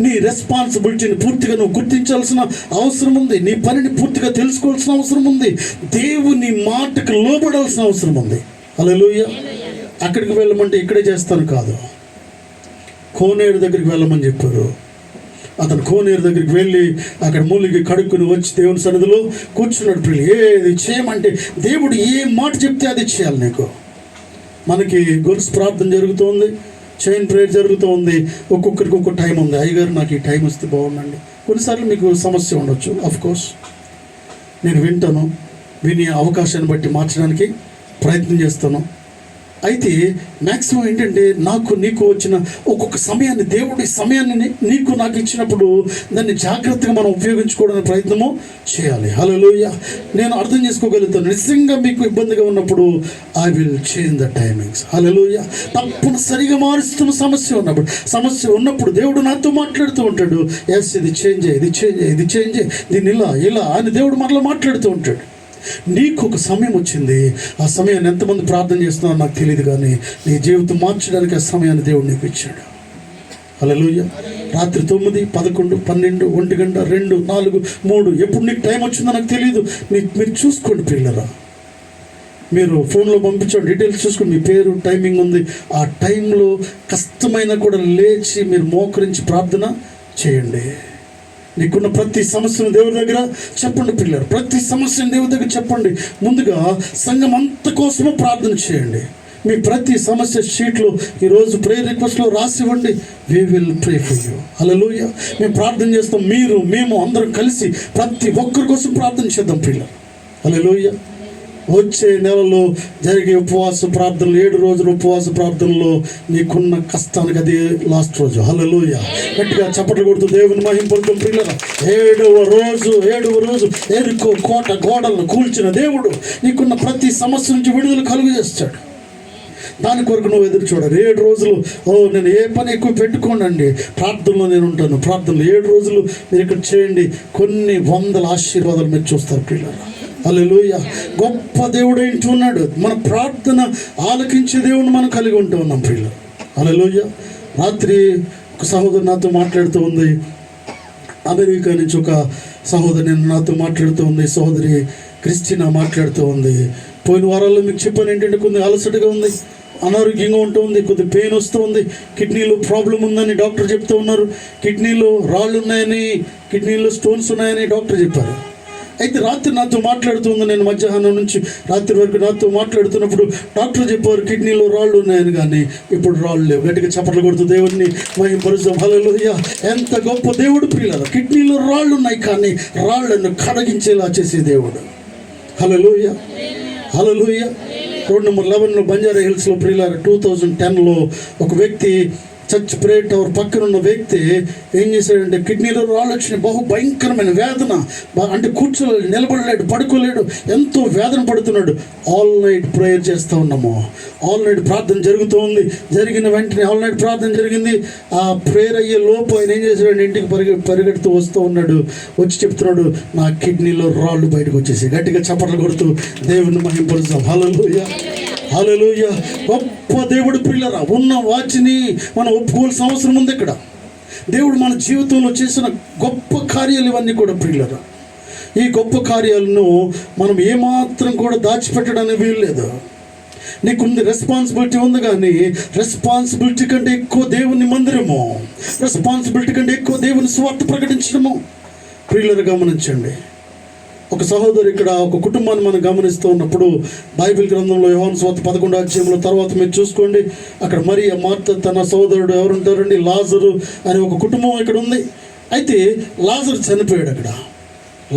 నీ రెస్పాన్సిబిలిటీని పూర్తిగా నువ్వు గుర్తించాల్సిన అవసరం ఉంది. నీ పనిని పూర్తిగా తెలుసుకోవాల్సిన అవసరం ఉంది. దేవుని మాటకు లోబడాల్సిన అవసరం ఉంది. హల్లెలూయా. అక్కడికి వెళ్ళమంటే ఇక్కడే చేస్తాను కాదు, కోనేరు దగ్గరికి వెళ్ళమని చెప్పారు. అతను కోనేరు దగ్గరికి వెళ్ళి అక్కడ మూలికి కడుక్కుని వచ్చి దేవుని సన్నిధిలో కూర్చున్నాడు. ప్రియులు ఏది చేయమంటే దేవుడు ఏ మాట చెప్తే అది చేయాలి. నీకు మనకి గొలుసు ప్రార్థన జరుగుతుంది, చైన్ ప్రేయర్ జరుగుతూ ఉంది. ఒక్కొక్కరికి ఒక్కొక్క టైం ఉంది. అయ్యగారు నాకు ఈ టైం వస్తే బాగుండండి. కొన్నిసార్లు మీకు సమస్య ఉండొచ్చు. అఫ్కోర్స్ నేను విని అవకాశాన్ని బట్టి మార్చడానికి ప్రయత్నం చేస్తాను. అయితే మ్యాక్సిమం ఏంటంటే నీకు వచ్చిన ఒక్కొక్క సమయాన్ని దేవుడి సమయాన్ని నాకు ఇచ్చినప్పుడు దాన్ని జాగ్రత్తగా మనం ఉపయోగించుకోవడానికి ప్రయత్నము చేయాలి. హల్లెలూయా. నేను అర్థం చేసుకోగలుగుతాను. నిజంగా మీకు ఇబ్బందిగా ఉన్నప్పుడు I will change the timings. Hallelujah. తప్పనిసరిగా మారుస్తున్న సమస్య ఉన్నప్పుడు దేవుడు నాతో మాట్లాడుతూ ఉంటాడు. ఎస్, ఇది చేంజ్ అయ్యి దీన్ని ఇలా అని దేవుడు మరలా మాట్లాడుతూ ఉంటాడు. నీకు ఒక సమయం వచ్చింది. ఆ సమయాన్ని ఎంతమంది ప్రార్థన చేస్తున్నారో నాకు తెలియదు, కానీ నీ జీవితం మార్చడానికి ఆ సమయాన్ని దేవుడు నీకు ఇచ్చాడు. హల్లెలూయా. రాత్రి 9, 11, 12, 1 గంట, 2, 4, 3 ఎప్పుడు నీకు టైం వచ్చిందో నాకు తెలియదు. మీరు చూసుకోండి పిల్లరా. మీరు ఫోన్లో పంపించండి, డీటెయిల్స్ చూసుకోండి. మీ పేరు, టైమింగ్ ఉంది. ఆ టైంలో కష్టమైనా కూడా లేచి మీరు మోకరించి ప్రార్థన చేయండి. నీకున్న ప్రతి సమస్యను దేవుడి దగ్గర చెప్పండి పిల్లలు. ప్రతి సమస్యను దేవుడి దగ్గర చెప్పండి. ముందుగా సంఘం అంత కోసము ప్రార్థన చేయండి. మీ ప్రతి సమస్య షీట్లో ఈరోజు ప్రేయర్ రిక్వెస్ట్లో రాసివ్వండి. We will pray for you. Hallelujah. మేము ప్రార్థన చేస్తాం. మేము అందరం కలిసి ప్రతి ఒక్కరి కోసం ప్రార్థన చేద్దాం పిల్లలు. హల్లెలూయా. వచ్చే నెలలో జరిగే ఉపవాస ప్రార్థనలు, 7 రోజుల ఉపవాస ప్రార్థనలో నీకున్న కష్టానికి అది లాస్ట్ రోజు. హల్లెలూయా. గట్టిగా చప్పట్లు కొడుతూ దేవుని మహింపడుతూ పిల్లలు, 7వ రోజు ఎరుకో కోట గోడలను కూల్చిన దేవుడు నీకున్న ప్రతి సమస్య నుంచి విడుదల కలుగు చేస్తాడు. దాని కొరకు నువ్వు ఎదురు చూడాలి. 7 రోజులు నేను ఏ పని ఎక్కువ పెట్టుకోనండి, ప్రార్థనలో నేను ఉంటాను. ప్రార్థనలు 7 రోజులు మీరు ఇక్కడ చేయండి. కొన్ని వందల ఆశీర్వాదాలు మీరు చూస్తారు పిల్లలు. హల్లెలూయా. గొప్ప దేవుడు ఏంటి ఉన్నాడు. మన ప్రార్థన ఆలకించే దేవుడిని మనం కలిగి ఉంటూ ఉన్నాం ప్రియులు. హల్లెలూయా. రాత్రి ఒక సహోదరు నాతో మాట్లాడుతూ ఉంది. అమెరికా నుంచి ఒక సహోదరి నాతో మాట్లాడుతూ ఉంది. సహోదరి క్రిస్టినా మాట్లాడుతూ ఉంది. పోయిన వారాల్లో మీకు చెప్పాను ఏంటంటే కొద్దిగా అలసటగా ఉంది, అనారోగ్యంగా ఉంటుంది, కొద్ది పెయిన్ వస్తూ ఉంది, కిడ్నీలో ప్రాబ్లం ఉందని డాక్టర్ చెప్తూ ఉన్నారు. కిడ్నీలో రాళ్ళు ఉన్నాయని, కిడ్నీలో స్టోన్స్ ఉన్నాయని డాక్టర్ చెప్పారు. అయితే రాత్రి నాతో మాట్లాడుతుంది, నేను మధ్యాహ్నం నుంచి రాత్రి వరకు నాతో మాట్లాడుతున్నప్పుడు డాక్టర్ చెప్పారు కిడ్నీలో రాళ్ళు ఉన్నాయని, కానీ ఇప్పుడు రాళ్ళు లేవు. గట్టిగా చప్పట్లు కొడుతూ దేవుడిని మహిమపరుస్తాం. హల్లెలూయా. ఎంత గొప్ప దేవుడు ప్రియులారా. కిడ్నీలో రాళ్ళు ఉన్నాయి కానీ రాళ్లను కడిగించేలా చేసే దేవుడు. హల్లెలూయా, హల్లెలూయా. రోడ్ నెంబర్ 11 బంజారా హిల్స్లో ప్రియులారా 2010లో ఒక వ్యక్తి చర్చ్ ప్రేయర్ టవర్ పక్కన ఉన్న వ్యక్తి ఏం చేశాడంటే కిడ్నీలో రాళ్ళు వచ్చినాయి. బహు భయంకరమైన వేదన, అంటే కూర్చోలేడు, నిలబడలేడు, పడుకోలేడు, ఎంతో వేదన పడుతున్నాడు. ఆల్ నైట్ ప్రేయర్ చేస్తూ ఉన్నాము. ఆల్ నైట్ ప్రార్థన జరుగుతూ ఉంది. జరిగిన వెంటనే ఆల్ నైట్ ప్రార్థన జరిగింది. ఆ ప్రేయర్ అయ్యే లోపు ఆయన ఏం చేశాడు, ఇంటికి పరిగెడుతూ వస్తూ ఉన్నాడు. వచ్చి చెప్తున్నాడు, నా కిడ్నీలో రాళ్ళు బయటకు వచ్చేసి. గట్టిగా చప్పట్లు కొడుతూ దేవుని మహిమపరుస్తాం. హల్లెలూయా, హల్లెలూయా. గొప్ప దేవుడు ప్రియులారా. ఉన్న వాటిని మనం ఒప్పుకోవాల్సిన అవసరం ఉంది. ఇక్కడ దేవుడు మన జీవితంలో చేసిన గొప్ప కార్యాలు ఇవన్నీ కూడా ప్రియులారా. ఈ గొప్ప కార్యాలను మనం ఏమాత్రం కూడా దాచిపెట్టడానికి వీల్లేదు. నీకుంది రెస్పాన్సిబిలిటీ ఉంది, కానీ రెస్పాన్సిబిలిటీ కంటే ఎక్కువ దేవుని మందిరము, రెస్పాన్సిబిలిటీ కంటే ఎక్కువ దేవుని స్వార్థ ప్రకటించడము. ప్రియులారా గమనించండి. ఒక సహోదరు ఇక్కడ ఒక కుటుంబాన్ని మనం గమనిస్తూ ఉన్నప్పుడు బైబిల్ గ్రంథంలో యోహాను సువార్త 11వ అధ్యాయంలో తర్వాత మీరు చూసుకోండి, అక్కడ మరియ, మార్త, తన సోదరుడు ఎవరుంటారండి, లాజరు అనే ఒక కుటుంబం ఇక్కడ ఉంది. అయితే లాజరు చనిపోయాడు. అక్కడ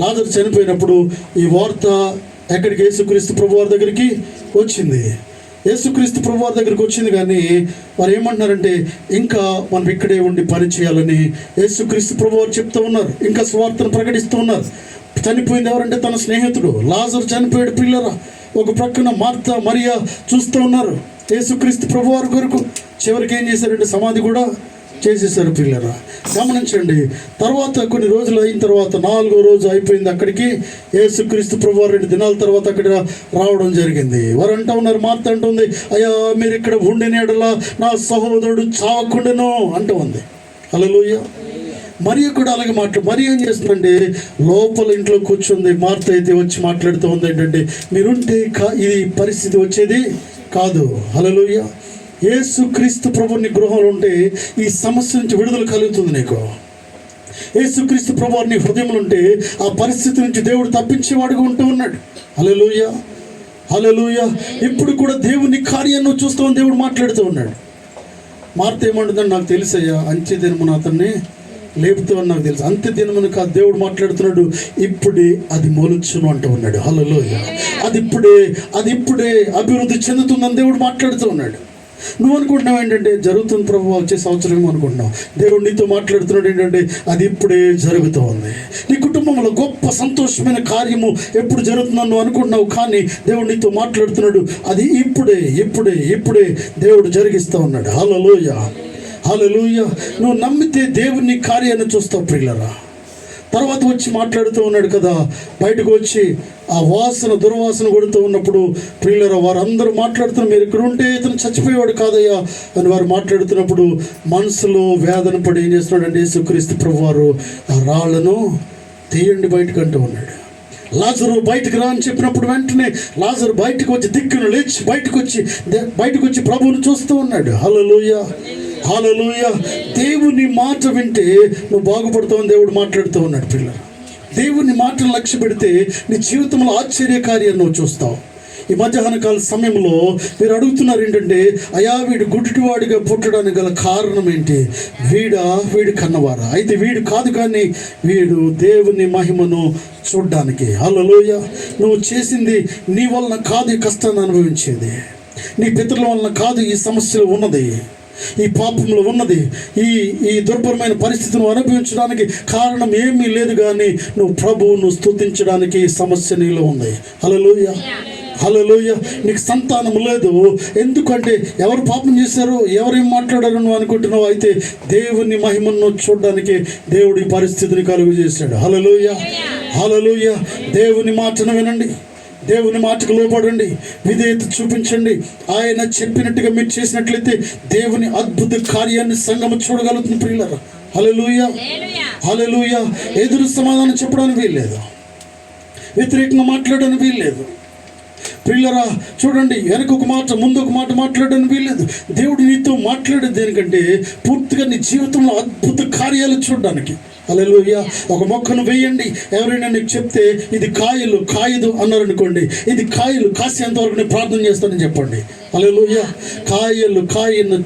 లాజరు చనిపోయినప్పుడు ఈ వార్త ఎక్కడికి, యేసుక్రీస్తు ప్రభువారి దగ్గరికి వచ్చింది. యేసుక్రీస్తు ప్రభువారి దగ్గరికి వచ్చింది, కానీ వారు ఏమంటున్నారంటే ఇంకా మనం ఇక్కడే ఉండి పని చేయాలని యేసుక్రీస్తు ప్రభువారు చెప్తూ ఉన్నారు. ఇంకా స్వార్థను ప్రకటిస్తూ ఉన్నారు. చనిపోయింది ఎవరంటే తన స్నేహితుడు లాజరు చనిపోయాడు. పిల్లరా ఒక ప్రక్కన మార్త, మరియా చూస్తూ ఉన్నారు యేసుక్రీస్తు ప్రభువారి కొరకు. చివరికి ఏం చేశారంటే సమాధి కూడా చేసేసారు. పిల్లరా గమనించండి. తర్వాత కొన్ని రోజులు అయిన తర్వాత 4వ రోజు అయిపోయింది. అక్కడికి యేసుక్రీస్తు ప్రభువారు 2 దినాల తర్వాత అక్కడ రావడం జరిగింది. వారు అంటూ ఉన్నారు, మార్త అంటుంది, అయ్యా మీరు ఇక్కడ ఉండిన యెడల నా సహోదరుడు చావకుండెను అంటూ ఉంది. హల్లెలూయా. మరియ కూడా అలాగే మరియ ఏం చేస్తుందంటే లోపల ఇంట్లో కూర్చుంది. మార్త అయితే వచ్చి మాట్లాడుతూ ఉంది ఏంటంటే, మీరుంటే ఇది పరిస్థితి వచ్చేది కాదు. హల్లెలూయా. యేసుక్రీస్తు ప్రభు నీ గృహంలో ఉంటే ఈ సమస్య నుంచి విడుదల కలుగుతుంది నీకు. యేసుక్రీస్తు ప్రభు నీ హృదయంలో ఉంటే ఆ పరిస్థితి నుంచి దేవుడు తప్పించేవాడుగా ఉంటూ ఉన్నాడు. హల్లెలూయా, హల్లెలూయా. ఇప్పుడు కూడా దేవుని కార్యాన్ని చూస్తూ దేవుడు మాట్లాడుతూ ఉన్నాడు. మార్త ఏమంటుందని, నాకు తెలుసయ్యా, అంచె దినమున అతన్ని లేపుతూ అని నాకు తెలుసు. అంత్య దినమున కాదు, దేవుడు మాట్లాడుతున్నాడు, ఇప్పుడే అది మొలుచును అంటూ ఉన్నాడు. హల్లెలూయా. అది ఇప్పుడే అభివృద్ధి చెందుతుందని దేవుడు మాట్లాడుతూ ఉన్నాడు. నువ్వు అనుకుంటున్నావు ఏంటంటే జరుగుతుంది ప్రభు, వచ్చే సంవత్సరం అనుకుంటున్నావు. దేవుడు నీతో మాట్లాడుతున్నాడు ఏంటంటే అది ఇప్పుడే జరుగుతూ ఉంది. నీ కుటుంబంలో గొప్ప సంతోషమైన కార్యము ఎప్పుడు జరుగుతుందని నువ్వు అనుకుంటున్నావు, కానీ దేవుడు నీతో మాట్లాడుతున్నాడు, అది ఇప్పుడే దేవుడు జరిగిస్తూ ఉన్నాడు. హల్లెలూయా, హల్లెలూయా. నువ్వు నమ్మితే దేవుని కార్యాన్ని చూస్తావు ప్రియులారా. తర్వాత వచ్చి మాట్లాడుతూ ఉన్నాడు కదా, బయటకు వచ్చి ఆ దుర్వాసన కొడుతూ ఉన్నప్పుడు ప్రియులారా వారందరూ మాట్లాడుతున్నారు, మీరు ఇక్కడ ఉంటే ఇతను చచ్చిపోయేవాడు కాదయ్యా అని వారు మాట్లాడుతున్నప్పుడు మనసులో వేదన పడి ఏం చేస్తున్నాడు అంటే యేసుక్రీస్తు ప్రభువారు ఆ రాళ్లను తీయండి బయటకు అంటూ ఉన్నాడు. లాజరు బయటకు రా అని చెప్పినప్పుడు వెంటనే లాజరు బయటకు వచ్చి దిక్కును లేచి బయటకు వచ్చి ప్రభువును చూస్తూ ఉన్నాడు. హల్లెలూయా, హల్లెలూయా. దేవుని మాట వింటే నువ్వు బాగుపడతావని దేవుడు మాట్లాడుతూ ఉన్నాడు. పిల్లలు దేవుని మాటను లక్ష్య పెడితే నీ జీవితంలో ఆశ్చర్యకార్యాన్ని నువ్వు చూస్తావు. ఈ మధ్యాహ్న కాల సమయంలో మీరు అడుగుతున్నారు ఏంటంటే, అయా వీడు గుడ్డివాడిగా పుట్టడానికి గల కారణం ఏంటి? వీడి కన్నవారా? అయితే వీడు కాదు, కానీ వీడు దేవుని మహిమను చూడ్డానికి. హల్లెలూయా. నువ్వు చేసింది నీ వలన కాదు ఈ కష్టాన్ని అనుభవించేది, నీ పితరుల వలన కాదు ఈ సమస్యలు ఉన్నది, ఈ పాపంలో ఉన్నది, ఈ దుర్భరమైన పరిస్థితిని అనుభవించడానికి కారణం ఏమీ లేదు, కానీ నువ్వు ప్రభువును స్తుతించడానికి ఈ సమస్య నీలో ఉంది. హల్లెలూయా, హల్లెలూయా. నీకు సంతానం లేదు, ఎందుకంటే ఎవరు పాపం చేశారో, ఎవరేం మాట్లాడారో నువ్వు అనుకుంటున్నావు. అయితే దేవుని మహిమను చూడడానికి దేవుడి పరిస్థితిని కలుగు చేశాడు. హల్లెలూయా, హల్లెలూయా. దేవుని మాటను వినండి, దేవుని మాటకు లోపడండి, విధేయత చూపించండి. ఆయన చెప్పినట్టుగా మీరు చేసినట్లయితే దేవుని అద్భుత కార్యాన్ని సంఘము చూడగలుగుతుంది ప్రియులారా. హల్లెలూయా, హల్లెలూయా. ఎదురు సమాధానం చెప్పడానికి వీల్లేదు, వ్యతిరేకంగా మాట్లాడడానికి వీల్లేదు ప్రియులారా. చూడండి, వెనక ఒక మాట ముందు ఒక మాట మాట్లాడడానికి వీల్లేదు. దేవుడు నీతో మాట్లాడేది దేనికంటే పూర్తిగా నీ జీవితంలో అద్భుత కార్యాలు చూడడానికి. హల్లెలూయా. ఒక మొక్కను వేయండి, ఎవరైనా నీకు చెప్తే ఇది కాయలు కాయదు అన్నారనుకోండి, ఇది కాయలు కాసేంత వరకు నేను ప్రార్థన చేస్తానని చెప్పండి. హల్లెలూయా. కాయలు కాయను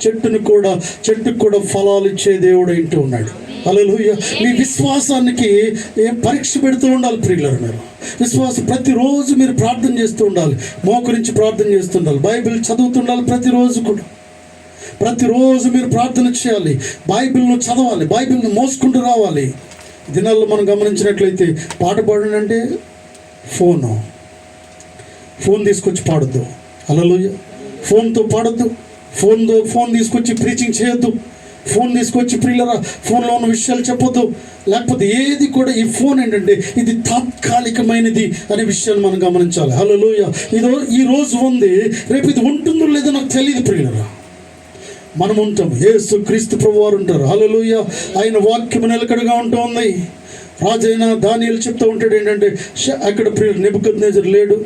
చెట్టుకు కూడా ఫలాలు ఇచ్చే దేవుడు ఇంటూ ఉన్నాడు. హల్లెలూయా. మీ విశ్వాసానికి పరీక్ష పెడుతూ ఉండాలి ప్రియులారా. మీరు విశ్వాసం ప్రతిరోజు మీరు ప్రార్థన చేస్తూ ఉండాలి, మోకరించి ప్రార్థన చేస్తుండాలి, బైబిల్ చదువుతుండాలి. ప్రతిరోజు మీరు ప్రార్థన చేయాలి, బైబిల్ను చదవాలి, బైబిల్ను మోసుకుంటూ రావాలి. దినాల్లో మనం గమనించినట్లయితే పాట పాడండి అంటే ఫోన్ తీసుకొచ్చి పాడొద్దు. హల్లెలూయా. ఫోన్తో పాడొద్దు, ఫోన్ తీసుకొచ్చి ప్రీచింగ్ చేయొద్దు, ఫోన్ తీసుకొచ్చి ప్రియులరా ఫోన్లో ఉన్న విషయాలు చెప్పొద్దు. లేకపోతే ఏది కూడా ఈ ఫోన్ ఏంటంటే ఇది తాత్కాలికమైనది అనే విషయాన్ని మనం గమనించాలి. హల్లెలూయా. ఈ రోజు ఉంది, రేపు ఇది ఉంటుందో లేదో నాకు తెలియదు ప్రియులరా. మనం ఉంటాం, యేసు క్రీస్తు ప్రభువారు ఉంటారు. హల్లెలూయా. ఆయన వాక్యం నిలకడగా ఉంటుంది. రాజైన దానియేలు చెప్తూ ఉంటాడు ఏంటంటే, అక్కడ ప్రియులు నెబుకద్నెజరు లేడు,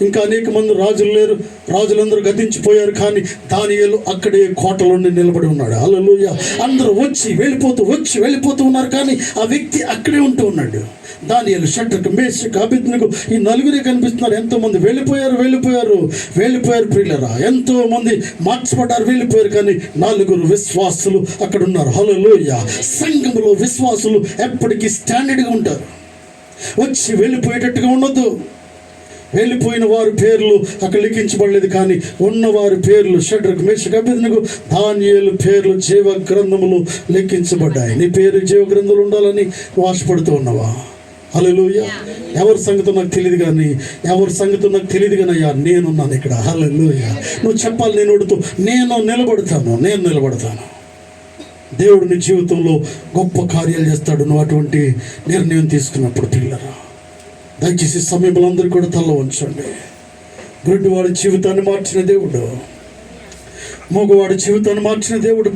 ఇంకా అనేక మంది రాజులు లేరు, రాజులందరూ గతించిపోయారు, కానీ దానియేలు అక్కడే కోటలోనే నిలబడి ఉన్నాడు. హల్లెలూయా. అందరూ వచ్చి వెళ్ళిపోతూ ఉన్నారు, కానీ ఆ వ్యక్తి అక్కడే ఉంటూ ఉన్నాడు. దానియేలు, షడ్రకు, మేషకు, అబేద్నెగో ఈ నలుగురే కనిపిస్తున్నారు. ఎంతోమంది వెళ్ళిపోయారు ప్రియులరా. ఎంతోమంది మార్చబడ్డారు, వెళ్ళిపోయారు, కానీ 4 విశ్వాసులు అక్కడ ఉన్నారు. హల్లెలూయా. సంఘములో విశ్వాసులు ఎప్పటికీ స్టాండర్డ్గా ఉంటారు. వచ్చి వెళ్ళిపోయేటట్టుగా ఉండొద్దు. వెళ్ళిపోయిన వారి పేర్లు అక్కడ లిఖించబడలేదు, కానీ ఉన్నవారి పేర్లు షడ్రకు, మేషకు, అబేద్నెగో, దానియేలు పేర్లు జీవ గ్రంథములు లిఖించబడ్డాయి. నీ పేరు జీవ గ్రంథంలో ఉండాలని ఆశపడుతూ ఉన్నావా? హల్లెలూయా. ఎవరి సంగతో నాకు తెలియదు కానీ అయ్యా నేనున్నాను ఇక్కడ. హల్లెలూయా. నువ్వు చెప్పాలి, నేను నిలబడతాను. దేవుడు నీ జీవితంలో గొప్ప కార్యాలు చేస్తాడు నువ్వు అటువంటి నిర్ణయం తీసుకున్నప్పుడు. పిల్లరా, దయచేసి సమయంలో అందరూ కూడా తల ఉంచండి. గుడ్డివాడి జీవితాన్ని మార్చిన దేవుడు, మగవాడి జీవితాన్ని మార్చిన దేవుడు.